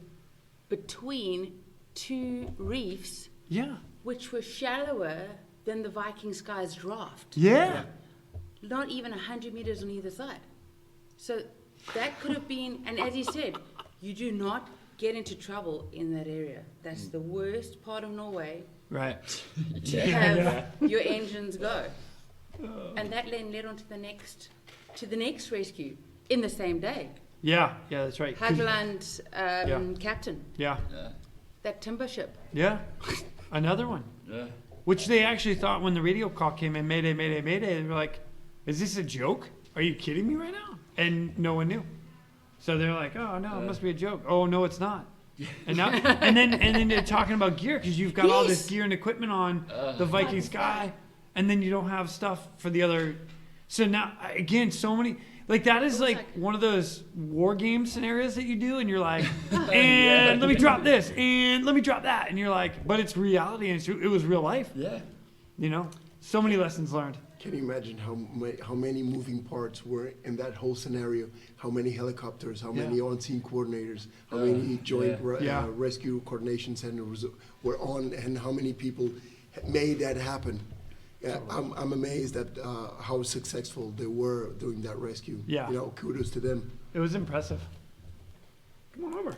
between two reefs, Yeah. which were shallower than the Viking Sky's draft. Yeah. Not even 100 meters on either side. So that could have been, and as he said, you do not get into trouble in that area. That's the worst part of Norway Right. to have your engines go. And that then led on to the next rescue in the same day. Yeah. Yeah. That's right. 'Cause- Hageland captain, Yeah. Yeah. that timber ship. Yeah. Another one. Yeah. Which they actually thought when the radio call came in, Mayday, Mayday, Mayday, they were like, is this a joke? Are you kidding me right now? And no one knew. So they're like, oh no, it must be a joke. Oh no, it's not. And now, and then they're talking about gear, because you've got all this Yes. gear and equipment on the Viking Sky, and then you don't have stuff for the other. So now, again, so many, like that is like one of those war game scenarios that you do, and you're like, and let me drop this, and let me drop that, and you're like, but it's reality, and it was real life. Yeah. You know, so many lessons learned. Can you imagine how many moving parts were in that whole scenario? How many helicopters? How many on-scene coordinators? How many joint rescue coordination centers were on? And how many people made that happen? Yeah, I'm amazed at how successful they were doing that rescue. Yeah. You know, kudos to them. It was impressive. Come on over.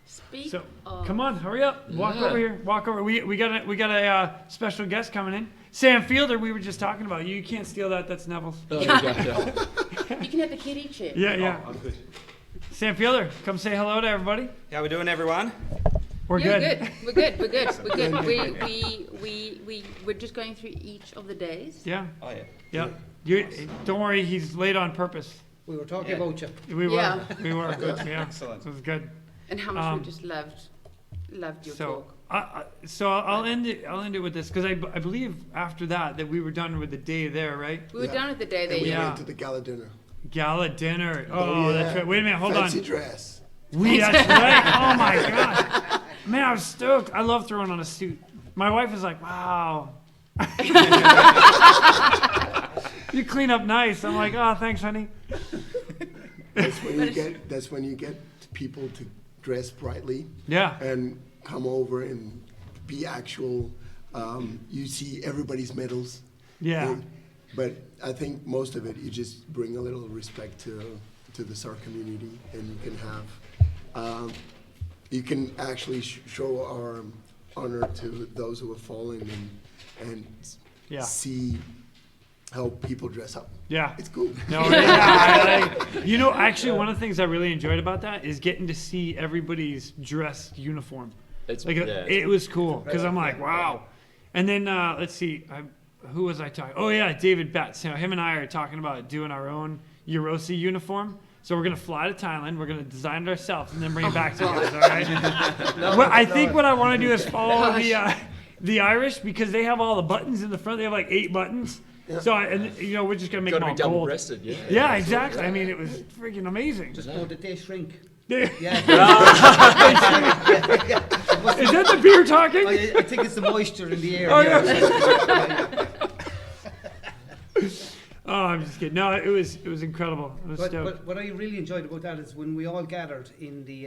Speak So, of... come on, hurry up. Walk Yeah. over here. Walk over. We got a special guest coming in. Sam Fielder, we were just talking about. You can't steal that. That's Neville's. Oh, there you go. Yeah. You can have the kitty chair. Yeah. I'm good. Sam Fielder, come say hello to everybody. How we doing, everyone? We're You're good. We're good. We're just going through each of the days. Yeah. Oh, yeah. Yeah. Don't worry, he's late on purpose. We were talking Yeah. about you. We were. Yeah. We were. Yeah. Excellent. It was good. And how much Um, we just loved your So, talk. I'll end it with this, because I believe after that we were done with the day there, right? We were Yeah. done with the day And that we you... Yeah. went to the gala dinner. Gala dinner. Oh, Oh, that's yeah. right. Wait a minute. Hold Fancy on. dress. That's right. Oh my god. Man, I was stoked. I love throwing on a suit. My wife is like, wow. You clean up nice. I'm like, oh, thanks, honey. That's when you get people to dress brightly Yeah. and come over and be actual. You see everybody's medals. Yeah. But I think most of it, you just bring a little respect to the SAR community, and you can have, you can actually show our honor to those who have fallen, and Yeah. see how people dress up. Yeah. It's cool. No, actually, one of the things I really enjoyed about that is getting to see everybody's dressed uniform. It's, Like, it was cool, because I'm like, wow. And then, let's see, who was I talking? Oh, yeah, David Betts. You know, him and I are talking about doing our own EURORSA uniform. So we're going to fly to Thailand, we're going to design it ourselves, and then bring it back to us, all right? I think what I want to do is follow the Irish, because they have all the buttons in the front. They have like 8 buttons. So, we're just going to make got them to be all gold. double-breasted, yeah. Yeah, exactly. I mean, it was freaking amazing. Just know that they shrink. Yeah. Yeah. Is that the beer talking? I think it's the moisture in the air. Oh, yeah. Oh, I'm just kidding. No, it was incredible. It was stoked. But what I really enjoyed about that is when we all gathered in the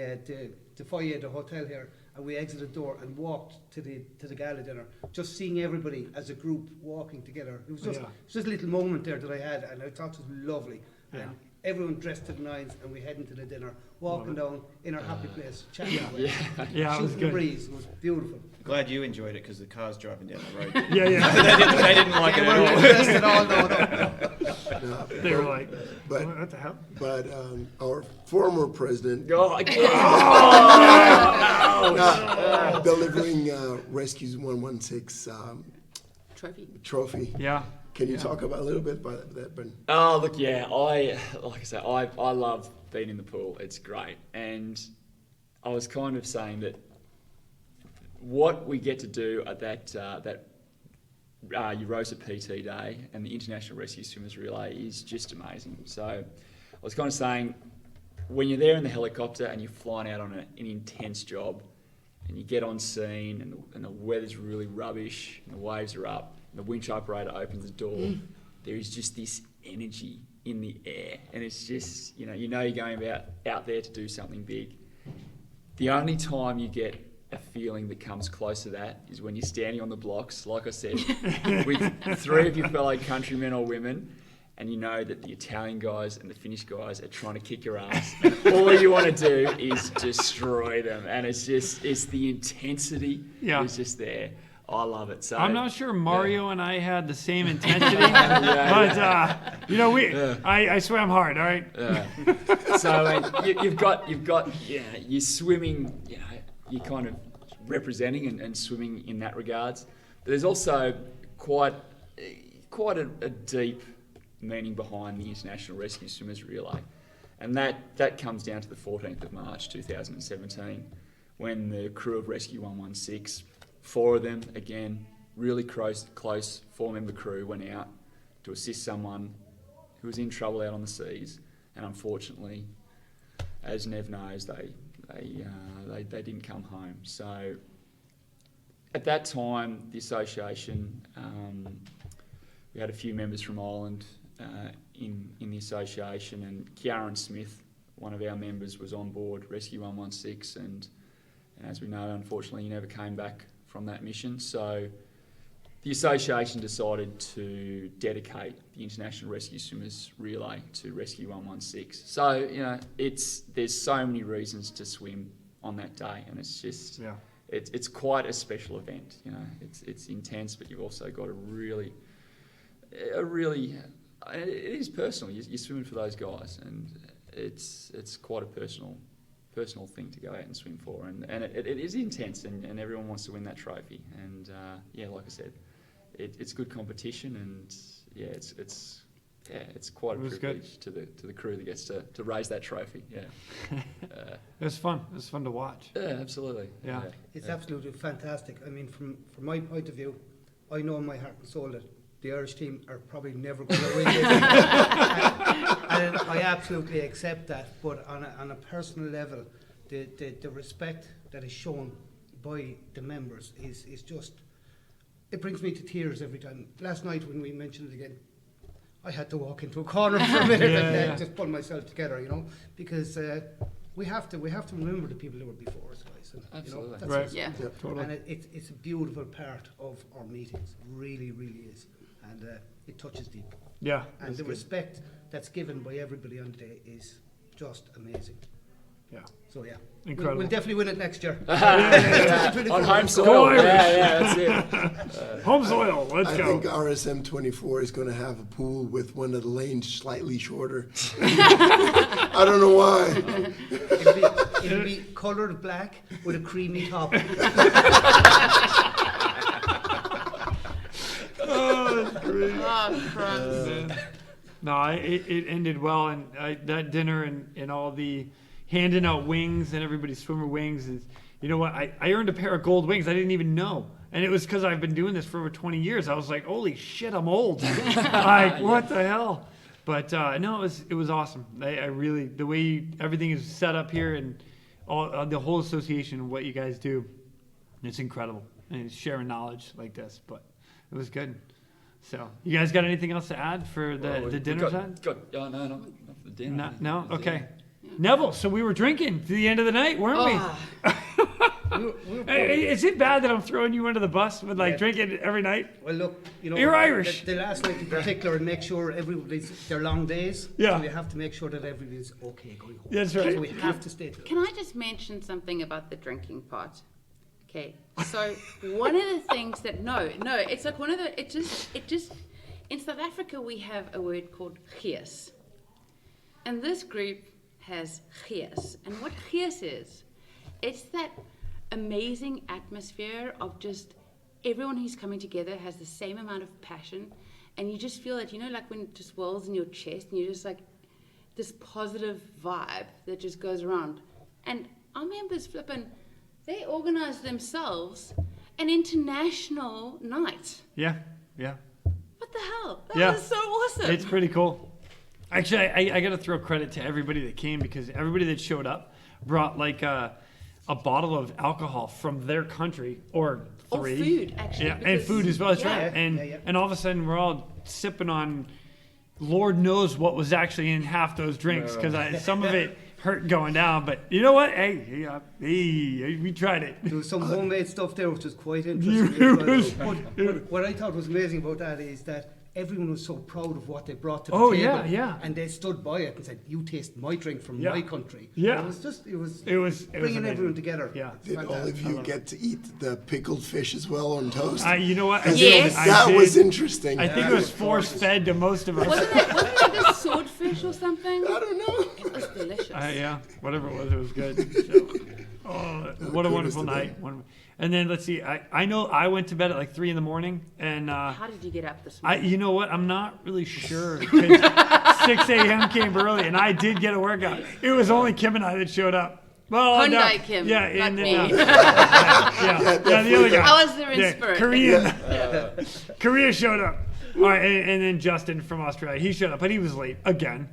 the foyer of the hotel here, and we exited the door and walked to the gala dinner. Just seeing everybody as a group walking together. It was just a little moment there that I had, and I thought it was lovely. Yeah. And everyone dressed to the nines, and we head into the dinner, walking down in our happy place, chatting away, Yeah, it was shooting the good. breeze. It was beautiful. Glad you enjoyed it because the car's driving down the road. Yeah, yeah. they didn't like it at all. Dressed at all, no. No, They were like, But- what the hell? but our former president delivering Rescue's 116 Trophy. trophy. Yeah. Can you talk about a little bit about that, Brendan? Oh, look, yeah, like I say, I love being in the pool. It's great. And I was kind of saying that what we get to do at that EURORSA PT Day and the International Rescue Swimmers Relay is just amazing. So I was kind of saying, when you're there in the helicopter and you're flying out on an intense job and you get on scene and the weather's really rubbish and the waves are up and the winch operator opens the door, there is just this energy in the air, and it's just, you know you're going out there to do something big. The only time you get a feeling that comes close to that is when you're standing on the blocks, like I said, with 3 of your fellow countrymen or women, and you know that the Italian guys and the Finnish guys are trying to kick your ass. And all you want to do is destroy them, and it's the intensity is just there. I love it. So I'm not sure Mario and I had the same intensity, but I swam hard. All right. So you've got you're swimming. You're kind of representing and swimming in that regards. But there's also quite a deep meaning behind the International Rescue Swimmers Relay, and that comes down to the 14th of March 2017, when the crew of Rescue 116. 4 of them, again, really close 4-member crew, went out to assist someone who was in trouble out on the seas, and unfortunately, as Nev knows, they didn't come home. So at that time, the association, we had a few members from Ireland in the association, and Kieran Smith, one of our members, was on board Rescue 116, and as we know, unfortunately, he never came back from that mission. So the association decided to dedicate the International Rescue Swimmers Relay to Rescue 116. So, there's so many reasons to swim on that day, and it's just, it's quite a special event. It's intense, but you've also got it is personal. You're swimming for those guys, and it's quite a personal thing to go out and swim for, and it is intense, and everyone wants to win that trophy, and like I said, it's good competition, and it's quite a privilege to the crew that gets to raise that trophy. It was fun. It was fun to watch. Yeah, absolutely. Yeah. It's absolutely fantastic. I mean, from my point of view, I know in my heart and soul that the Irish team are probably never going to win this. And I absolutely accept that. But on a personal level, the respect that is shown by the members is just, it brings me to tears every time. Last night when we mentioned it again, I had to walk into a corner for a minute and just pull myself together, because we have to remember the people who were before us, guys. And, Absolutely. That's Right. just- Yeah. Totally. And it's a beautiful part of our meetings, really, really is. And it touches deep. Yeah. And the respect that's given by everybody on the day is just amazing. Yeah. So yeah, Incredible. We'll definitely win it next year. On home Go soil. Irish. That's it. Home soil. Let's I go. think RSM 24 is going to have a pool with one of the lanes slightly shorter. I don't know why. It'll be coloured black with a creamy top. Oh, that's great. Oh, crumbs. No, it ended well, and that dinner and all the handing out wings and everybody's swimmer wings is, you know what? I earned a pair of gold wings I didn't even know, and it was because I've been doing this for over 20 years. I was like, holy shit, I'm old. Like, what the hell? But no, it was awesome. I really, the way everything is set up here and all the whole association and what you guys do, it's incredible. And it's sharing knowledge like this, but it was good. So, you guys got anything else to add for the dinner side? No, not for the dinner. No? Okay. Neville. So we were drinking to the end of the night, weren't we? Hey, is it bad that I'm throwing you under the bus with like drinking every night? Well, look, you know, You're Irish. The last night in particular, and make sure they're long days. Yeah. So you have to make sure that everybody's okay going home. That's right. So we have to stay together. Can I just mention something about the drinking part? Okay, so one of the things that it's like one of the it just in South Africa we have a word called gees, and this group has gees, and what gees is, it's that amazing atmosphere of just everyone who's coming together has the same amount of passion, and you just feel that, you know, like when it just wells in your chest, and you're just like this positive vibe that just goes around, and our members flipping. They organized themselves an international night. Yeah. What the hell? That was so awesome. It's pretty cool. Actually, I got to throw credit to everybody that came, because everybody that showed up brought like a bottle of alcohol from their country, or three. Or food, actually. Yeah, and because- food as well. That's yeah. right. And all of a sudden, we're all sipping on, Lord knows what was actually in half those drinks, because some of it hurt going down. But you know what? Hey, we tried it. There was some homemade stuff there which was quite interesting. But what I thought was amazing about that is that everyone was so proud of what they brought to the table. Yeah. And they stood by it and said, "You taste my drink from my country." Yeah. And it was amazing. bringing everyone together. Yeah. Did all of you get to eat the pickled fish as well on toast? You know what? Yes. That was interesting. I think it was force fed to most of us. Wasn't it the swordfish or something? I don't know. It was delicious. Yeah, whatever it was good. So, what a good wonderful is the night. And then let's see, I know I went to bed at like 3 a.m. and How did you get up this morning? you know what? I'm not really sure, because 6 a.m. came early, and I did get a workout. It was only Kim and I that showed up. Well, Hyundai Kim, yeah, not and then, me. yeah, the other guy. I was there in spirit. Korean. Korea showed up. All right, and then Justin from Australia, he showed up, but he was late again.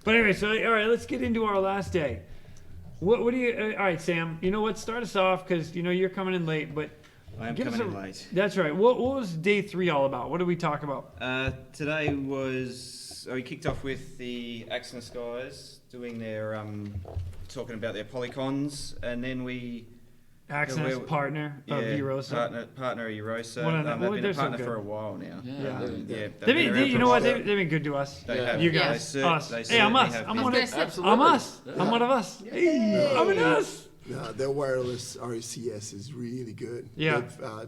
But anyway, so all right, let's get into our last day. What do you? All right, Sam. You know what? Start us off, because you know you're coming in late, but I am give us coming in late. That's right. What was day 3 all about? What did we talk about? Today we kicked off with the ASTerisk guys doing their talking about their polycons, and then we Access partner of EURORSA. partner of EURORSA. One of them. They've Well, been they're a so partner good. for a while now. Yeah. They've They've been been, around you for know a what? while. They've been good to us. They have. You They guys. cer- Us. they Hey, I'm certainly us. have I'm been. one I of was gonna say, I'm us. I'm one of us. Hey, I'm an us. Their wireless RCS is really good. Yeah.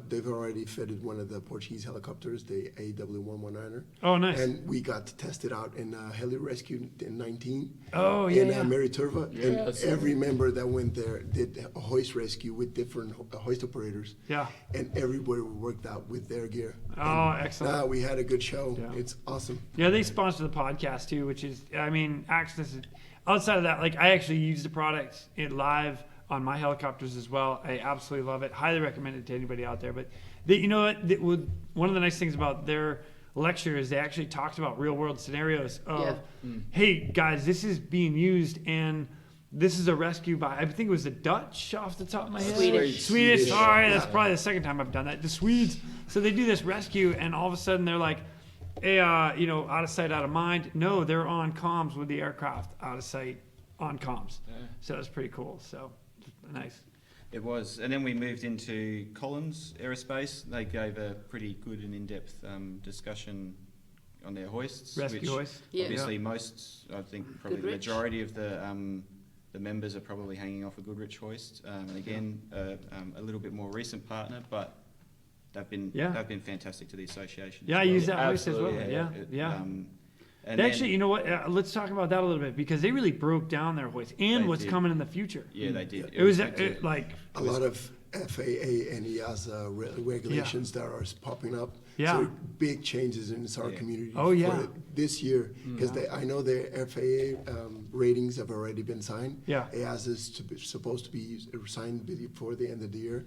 They've already fitted one of the Portuguese helicopters, the AW119er. Oh, nice. And we got to test it out in Real ResQ in 19. Oh, in yeah. Meriturva. And every member that went there did a hoist rescue with different hoist operators. Yeah. And everybody worked out with their gear. Oh, excellent. We had a good show. Yeah. It's awesome. Yeah, they sponsor the podcast too, which is, I mean, Access. Outside of that, like I actually use the product live on my helicopters as well. I absolutely love it. Highly recommend it to anybody out there. But you know what? One of the nice things about their lecture is they actually talked about real world scenarios of, hey guys, this is being used, and this is a rescue by, I think it was the Dutch off the top of my head. Swedish. Sorry, that's probably the second time I've done that. The Swedes. So they do this rescue, and all of a sudden they're like, hey, you know, out of sight, out of mind. No, they're on comms with the aircraft, out of sight, on comms. Yeah. So that's pretty cool. So nice. It was, and then we moved into Collins Aerospace. They gave a pretty good and in-depth discussion on their hoists. Rescue which hoist. Obviously, most, I think, probably the Goodrich. majority of the members are probably hanging off a Goodrich hoist. And again, a little bit more recent partner, but they've been fantastic to the association. Yeah, I use that hoist as well. Yeah. And actually, you know what? Let's talk about that a little bit, because they really broke down their hoist and They what's did. coming in the future. Yeah, they did. It was good to- like A lot of FAA and EASA regulations that are popping up. Yeah. So big changes in our community Oh, yeah. for this year, because I know their FAA ratings have already been signed. Yeah. EASA is supposed to be signed before the end of the year,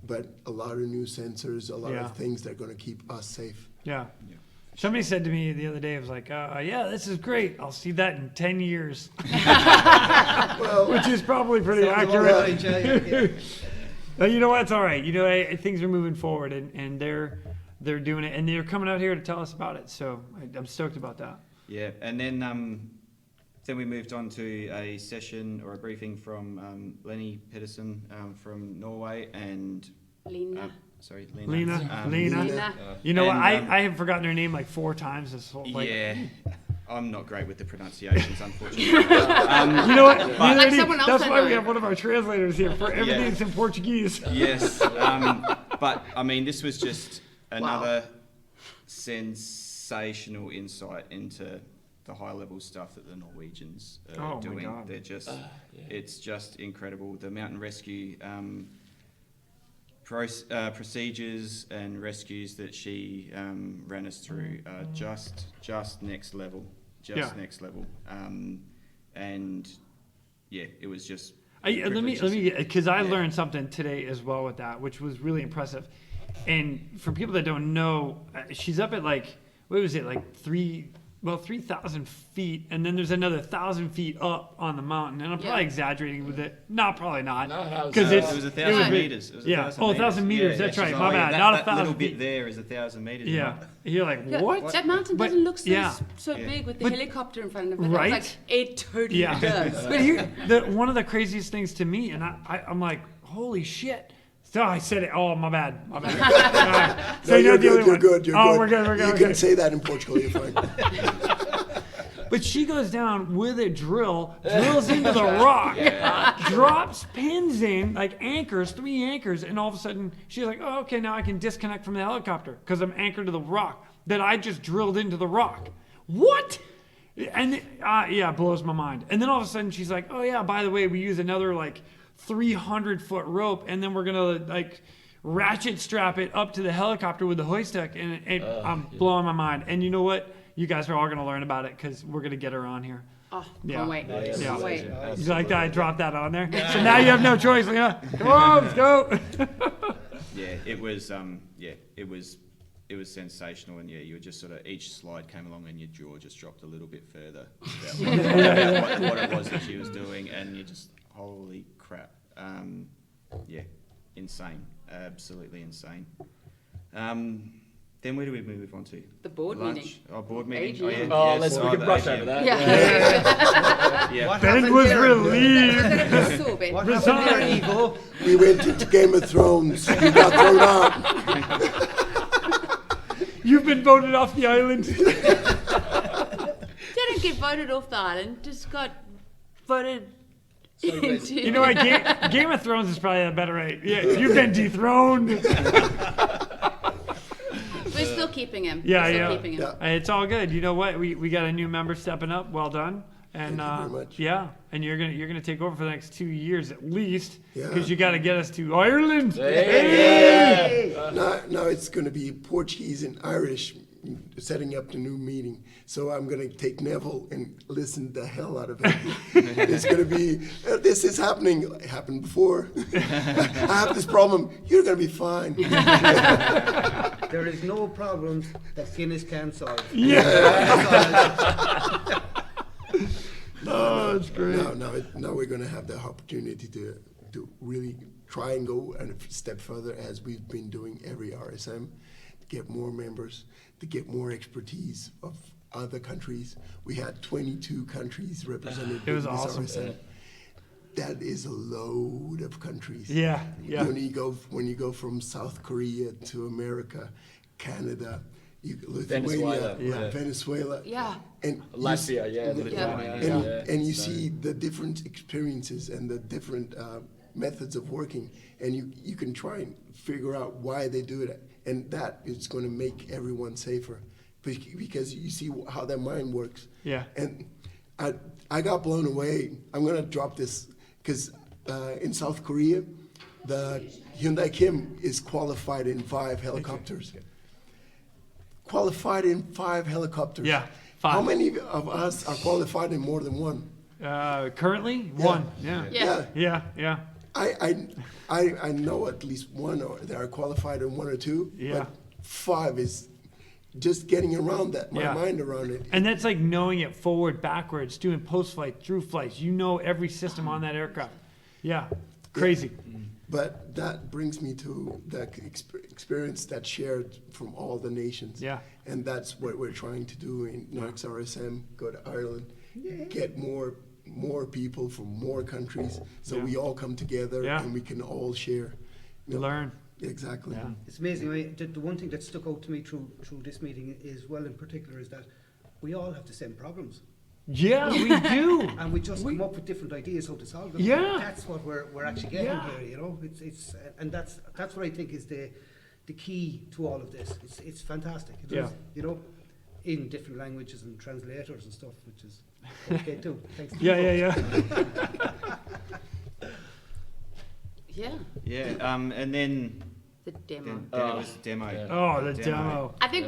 but a lot of new sensors, a lot of things that are going to keep us safe. Yeah. Somebody said to me the other day, I was like, yeah, this is great. I'll see that in 10 years. Which is probably pretty accurate. You know what? It's all right. You know, things are moving forward, and they're doing it, and they're coming out here to tell us about it. So I'm stoked about that. Yeah, and then Then we moved on to a session or a briefing from Lenny Pedersen from Norway and Lena. Lena. Lena. You know what? I have forgotten her name like 4 times this whole. Yeah. I'm not great with the pronunciations, unfortunately. You know what? Like someone else That's I why we know. have one of our translators here for everything's in Portuguese. Yes. But I mean, this was just another sensational insight into the high-level stuff that the Norwegians are doing. My God. They're just, it's just incredible. The mountain rescue procedures and rescues that she ran us through are just next level, next level. And yeah, it was just. Let me because I learned something today as well with that, which was really impressive. And for people that don't know, she's up at like, what was it, like 3,000 feet, and then there's another 1,000 feet up on the mountain. And I'm probably exaggerating with it. No, probably not. Because it was 1,000 meters. It was 1,000 meters. That's right. My bad. That, not 1,000 little bit there is 1,000 meters. Yeah. You're like, what? That mountain doesn't look so big with the helicopter in front of it. Right? Like, it totally does. But here, one of the craziest things to me, and I'm like, holy shit. So I said it. Oh, my bad. Right. So you're good. You're good. We're good. You can say that in Portugal. You're fine. But she goes down with a drill, drills into the rock, drops pins in, like anchors, 3 anchors, and all of a sudden she's like, oh, okay, now I can disconnect from the helicopter because I'm anchored to the rock that I just drilled into the rock. What? And it blows my mind. And then all of a sudden she's like, oh yeah, by the way, we use another like 300-foot rope, and then we're gonna like ratchet strap it up to the helicopter with the hoist deck, and I'm blowing my mind. And you know what? You guys are all going to learn about it because we're going to get her on here. Oh, can't wait. Can't wait. You like that? I dropped that on there. So now you have no choice, Lena. Come on, let's go. Yeah, it was. It was sensational, and you were just sort of each slide came along, and your jaw just dropped a little bit further about what it was that she was doing, and you just holy crap. Insane, absolutely insane. Then where do we move on to? The board meeting. Oh, board meeting. AGM. We can brush over that. Yeah. Ben was relieved. What happened there, Evo? We went into Game of Thrones. You got thrown out. You've been voted off the island. Didn't get voted off the island, just got voted. You know what? Game of Thrones is probably a better rate. Yeah, you've been dethroned. We're still keeping him. Keeping him. It's all good. You know what? We got a new member stepping up. Well done. And thank you very much. Yeah, and you're gonna take over for the next 2 years at least, because you got to get us to Ireland. Hey! Now it's gonna be Portuguese and Irish setting up the new meeting. So I'm gonna take Neville and listen the hell out of him. It's gonna be this is happening. It happened before. I have this problem. You're gonna be fine. There is no problems that Guinness can't solve. Oh, that's great. Now we're going to have the opportunity to really try and go a step further, as we've been doing every RSM, to get more members, to get more expertise of other countries. We had 22 countries represented. It was in this awesome. RSM. That is a load of countries. Yeah. When you go from South Korea to America, Canada, Lithuania, Venezuela, and Latvia, and you see the different experiences and the different methods of working, and you can try and figure out why they do it, and that is going to make everyone safer, because you see how their mind works. Yeah. And I got blown away. I'm going to drop this because in South Korea, the Hyundai Kim is qualified in 5 helicopters. Qualified in 5 helicopters. Yeah, 5. How many of us are qualified in more than 1? Currently, 1. Yeah. I know at least 1 that are qualified in 1 or 2. Yeah. But 5 is just getting around that, my mind around it. And that's like knowing it forward, backwards, doing post-flight, through flights. You know every system on that aircraft. Yeah, crazy. But that brings me to the experience that's shared from all the nations. Yeah. And that's what we're trying to do in next RSM, go to Ireland get more people from more countries, so Yeah. we all come together Yeah. and we can all share. Learn. Exactly. Yeah. It's amazing. The one thing that stuck out to me through this meeting is, well, in particular, is that we all have the same problems, Yeah, we do. and we just come up with different ideas how to solve them. Yeah. That's what we're actually getting Yeah. here. You know, it's and that's what I think is the key to all of this. It's fantastic. It Yeah. is, you know, in different languages and translators and stuff, which is okay too. Thanks. to you Yeah. Yeah, Yeah, and then the demo. then it was demo. Yeah. Oh, the demo. I think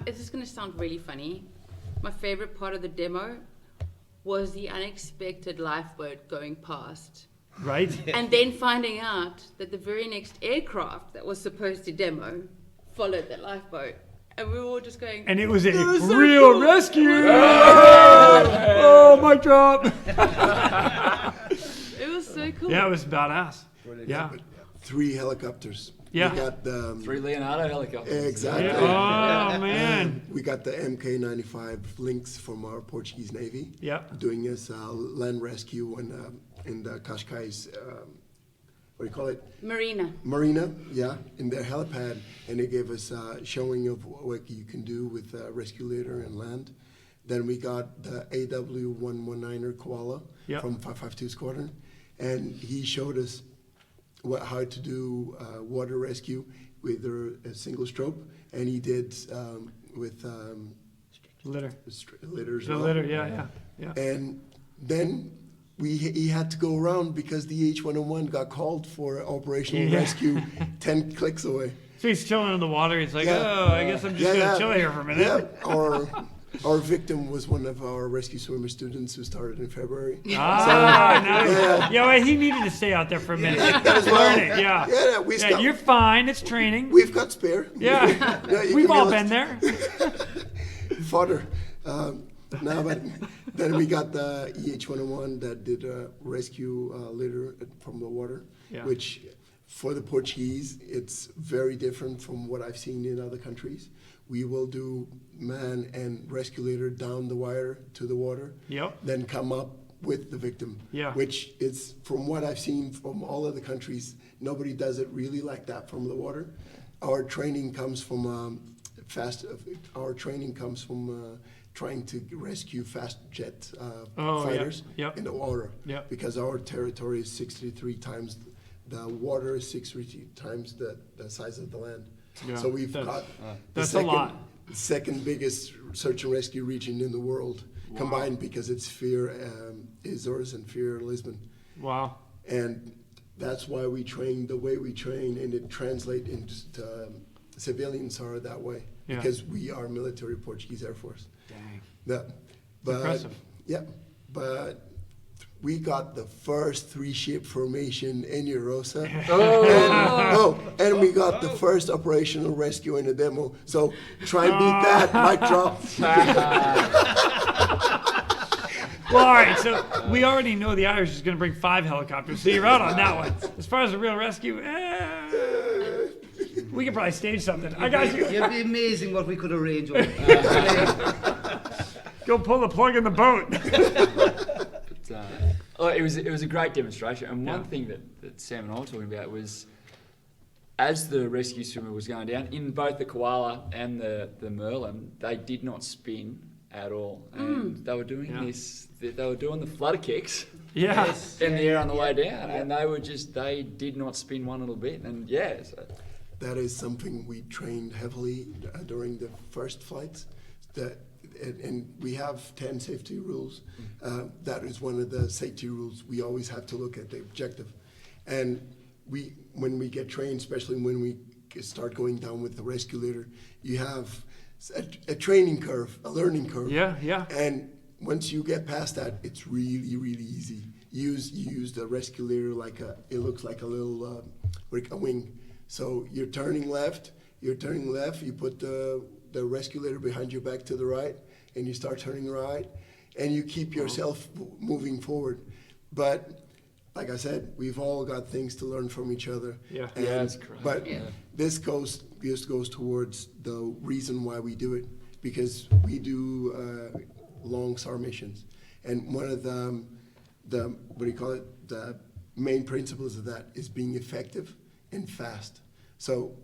this is going to sound really funny. My favorite part of the demo was the unexpected lifeboat going past. Right? And then finding out that the very next aircraft that was supposed to demo followed that lifeboat. And we were all just going, And it was a was so real cool. rescue. Oh, mic drop. it was so cool. Yeah, it was badass. Yeah. 3 helicopters. Yeah. We got the 3 Leonardo helicopters. exactly. Oh, man. And we got the MK95 Lynx from our Portuguese Navy. Yeah. Doing this land rescue in the Cascais, what do you call it? Marina, yeah, in their helipad, and they gave us a showing of what you can do with rescue litter and land. Then we got the AW119er Koala Yep. from 552 Squadron, and he showed us how to do water rescue with a single strobe, and he did with Litter. litter as The well. litter, yeah. And then he had to go around because the H101 got called for operational Yeah. rescue 10 clicks away. So he's chilling in the water. He's like, Yeah. oh, I guess I'm just going to chill here for a minute. Yeah, our victim was one of our rescue swimmer students who started in February. Ah, nice. Yeah. Yeah, well, he needed to stay out there for a minute. As well. Learn it, yeah. Yeah, Yeah, you're fine. It's training. we've got spare. Yeah. You We've can all be been there. Fodder. No, but then we got the EH101 that did rescue litter from the water, Yeah. which for the Portuguese, it's very different from what I've seen in other countries. We will do man and rescue litter down the wire to the water, Yep. then come up with the victim, Yeah. which is, from what I've seen from all other countries, nobody does it really like that from the water. Our training comes from trying to rescue fast jet Oh, fighters yep. in the water. Yep. Because our territory is 63 times, the water is 63 times the size of the land. Yeah, So we've that's- got the that's a lot. second biggest search and rescue region in the world combined, because it's Azores and Lisbon. Wow. And that's why we train the way we train, and it translates into civilians are that way, Yeah. because we are military Portuguese Air Force. Dang. Yeah, but impressive. yeah, but we got the first 3-ship formation in EURORSA. And we got the first operational rescue in the demo. So try and beat that, mic drop. Well, all right, so we already know the Irish is going to bring 5 helicopters, so you're out on that one. As far as the real rescue, we could probably stage something. I got you. It'd be amazing what we could arrange. Over. Go pull the plug in the boat. It was a great demonstration, and one Yeah. thing that Sam and I were talking about was, as the rescue swimmer was going down, in both the Koala and the Merlin, they did not spin at all, and they were doing Yeah. they were doing the flutter kicks Yeah. in the air on the way down, and they did not spin one little bit, and so. That is something we trained heavily during the first flights. And we have 10 safety rules. That is one of the safety rules. We always have to look at the objective. And when we get trained, especially when we start going down with the rescue litter, you have a training curve, a learning curve. Yeah. And once you get past that, it's really, really easy. You use the rescue litter it looks like a little, like a wing. So you're turning left, you put the rescue litter behind your back to the right, and you start turning right, and you keep yourself moving forward. But like I said, we've all got things to learn from each other. Yeah. And, Yeah, that's correct. But Yeah. this goes towards the reason why we do it, because we do long SAR missions, And one of the what do you call it? The main principles of that is being effective and fast. So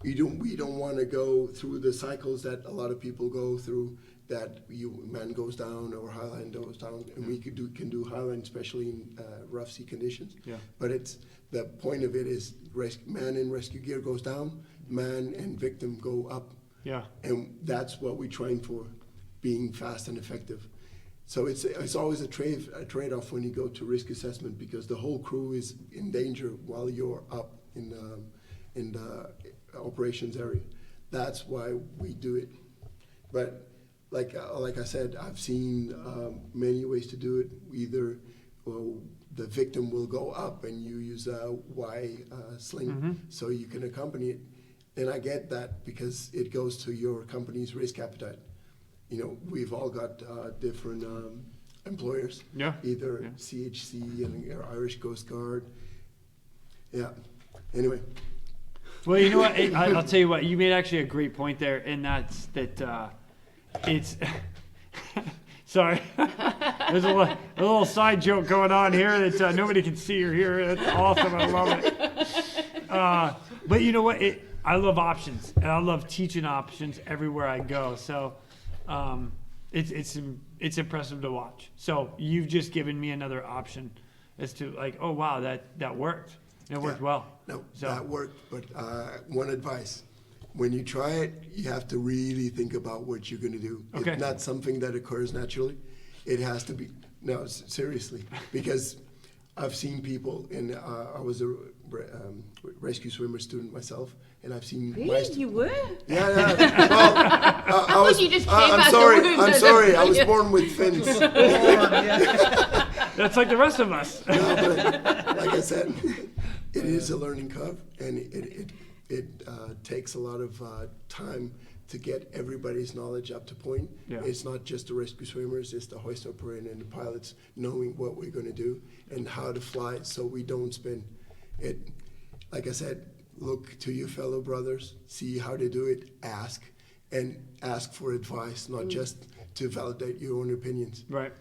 we don't want to go through the cycles that a lot of people go through, that man goes down or highline goes down, and we can do highline, especially in rough sea conditions. Yeah. But it's the point of it is man in rescue gear goes down, man and victim go up. Yeah. And that's what we train for, being fast and effective. So it's always a trade-off when you go to risk assessment, because the whole crew is in danger while you're up in the operations area. That's why we do it. But like I said, I've seen many ways to do it. Either the victim will go up and you use a Y sling so you can accompany it. And I get that because it goes to your company's risk appetite. You know, we've all got different employers. Yeah. Either Yeah. CHC and Irish Coast Guard. Yeah. Anyway. Well, you know what? I'll tell you what. You made actually a great point there, and that's that it's. Sorry, there's a little side joke going on here that nobody can see or hear. That's awesome. I love it. But you know what? I love options, and I love teaching options everywhere I go. So it's impressive to watch. So you've just given me another option as to like, oh wow, that worked. It worked well. No, So- that worked. But one advice: when you try it, you have to really think about what you're going to do. Okay. It's not something that occurs naturally. It has to be. No, seriously, because I've seen people, and I was a rescue swimmer student myself, and I've seen. Really? You were? Yeah. Well, I was. you just came I'm out the sorry. womb I'm as a- sorry. I was born with fins. That's like the rest of us. No, but like I said, it is a learning curve, and it takes a lot of time to get everybody's knowledge up to point. Yeah. It's not just the rescue swimmers, it's the hoist operator and the pilots knowing what we're going to do and how to fly so we don't spin. It, like I said, look to your fellow brothers, see how they do it, ask for advice, not just to validate your own opinions. Right.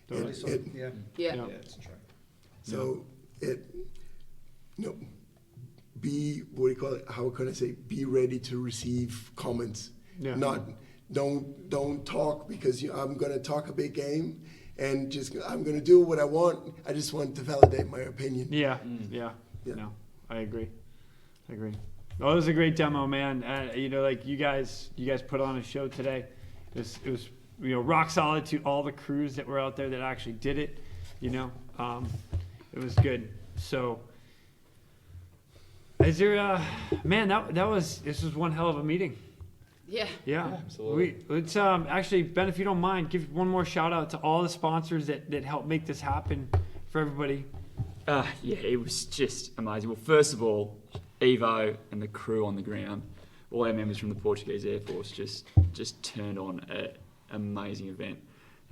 Totally. Yeah. Yeah. Yeah, it's true. So be, what do you call it? How can I say? Be ready to receive comments. Yeah. Don't talk because I'm going to talk a big game and I'm going to do what I want. I just want to validate my opinion. Yeah. Yeah. No, I agree. Well, it was a great demo, man. Like you guys put on a show today. It was rock solid to all the crews that were out there that actually did it. It was good. So, is there, man? This was one hell of a meeting. Yeah. Yeah, absolutely. Let's actually, Ben, if you don't mind, give one more shout out to all the sponsors that helped make this happen for everybody. Yeah, it was just amazing. Well, first of all, Evo and the crew on the ground, all our members from the Portuguese Air Force just turned on an amazing event.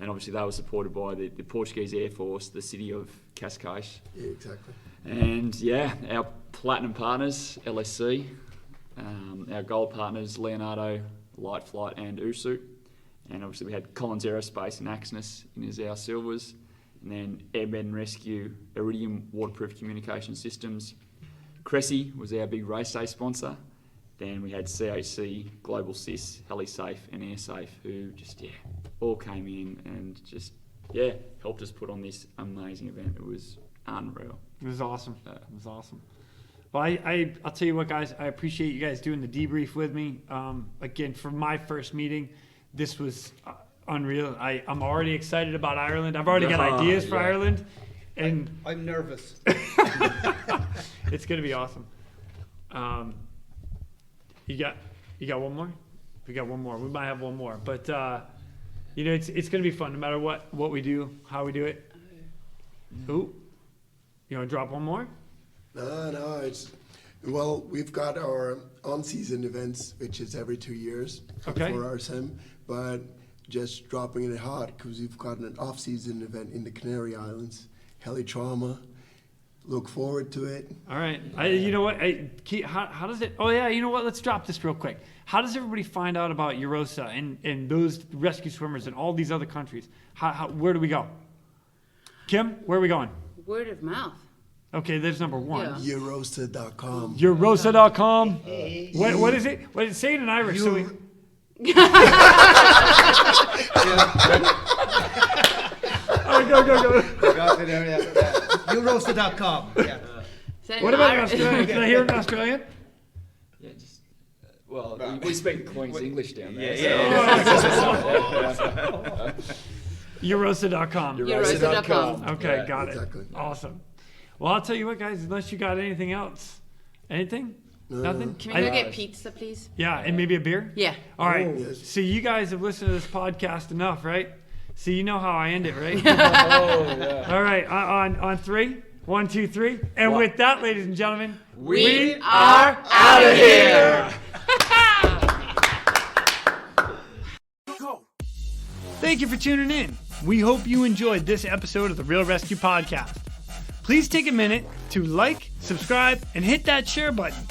And obviously they were supported by the Portuguese Air Force, the city of Cascais. Yeah, exactly. And yeah, our platinum partners, LSC, our gold partners, Leonardo, Light Flight and USU. And obviously we had Collins Aerospace and Axnis as our silvers. And then Real ResQ, Iridium Waterproof Communication Systems. Cressy was our big race day sponsor. Then we had CHC, Global Sys, HeliSafe and AirSafe, who just, all came in and just, helped us put on this amazing event. It was unreal. It was awesome. Well, I'll tell you what, guys. I appreciate you guys doing the debrief with me. Again, for my first meeting, this was unreal. I'm already excited about Ireland. I've already got ideas for Ireland, and I'm nervous. it's gonna be awesome. You got one more? We got one more. We might have one more, but it's gonna be fun no matter what we do, how we do it. Ooh, you want to drop one more? No, we've got our on-season events, which is every 2 years Okay. for RSM, but just dropping it hot because we've got an off-season event in the Canary Islands, heli trauma, look forward to it. All right. You know what? How does it? Oh yeah. You know what? Let's drop this real quick. How does everybody find out about EURORSA and those rescue swimmers in all these other countries? Where do we go? Kim, where are we going? Word of mouth. Okay, there's number one. Yeah. EURORSA.com. EURORSA.com. What is it? What is it? Say it in Irish. So we... All right, go. EURORSA.com. Yeah. Say What in about in Irish. Australian? Can I hear it in Australian? Yeah, just we speak the Queen's English down there. EURORSA.com. EURORSA.com. Okay, Yeah, got it. exactly. Awesome. Well, I'll tell you what, guys. Unless you got anything else, anything? Nothing. Can we go get pizza, please? Yeah, and maybe a beer. Yeah. All right. Oh, yes. So you guys have listened to this podcast enough, right? So you know how I end it, right? All right. On three. 1, 2, 3. And with that, ladies and gentlemen, We are out of here. Thank you for tuning in. We hope you enjoyed this episode of the Real ResQ podcast. Please take a minute to like, subscribe, and hit that share button.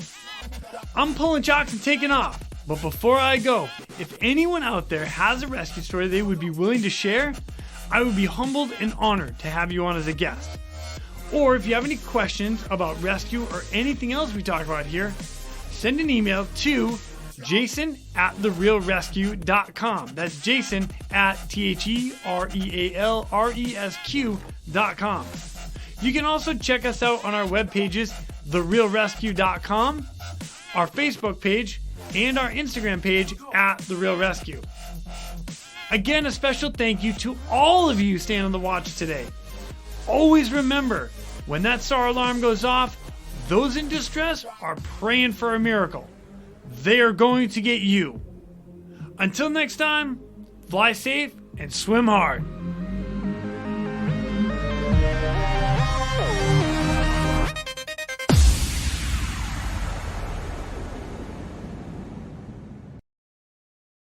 I'm pulling chocks and taking off. But before I go, if anyone out there has a rescue story they would be willing to share, I would be humbled and honored to have you on as a guest. Or if you have any questions about rescue or anything else we talk about here, send an email to jason@therealresq.com. That's jason at TheRealResQ.com. You can also check us out on our web pages, therealresq.com, our Facebook page, and our Instagram page @TheRealResQ. Again, a special thank you to all of you staying on the watch today. Always remember, when that SAR alarm goes off, those in distress are praying for a miracle. They are going to get you. Until next time, fly safe and swim hard.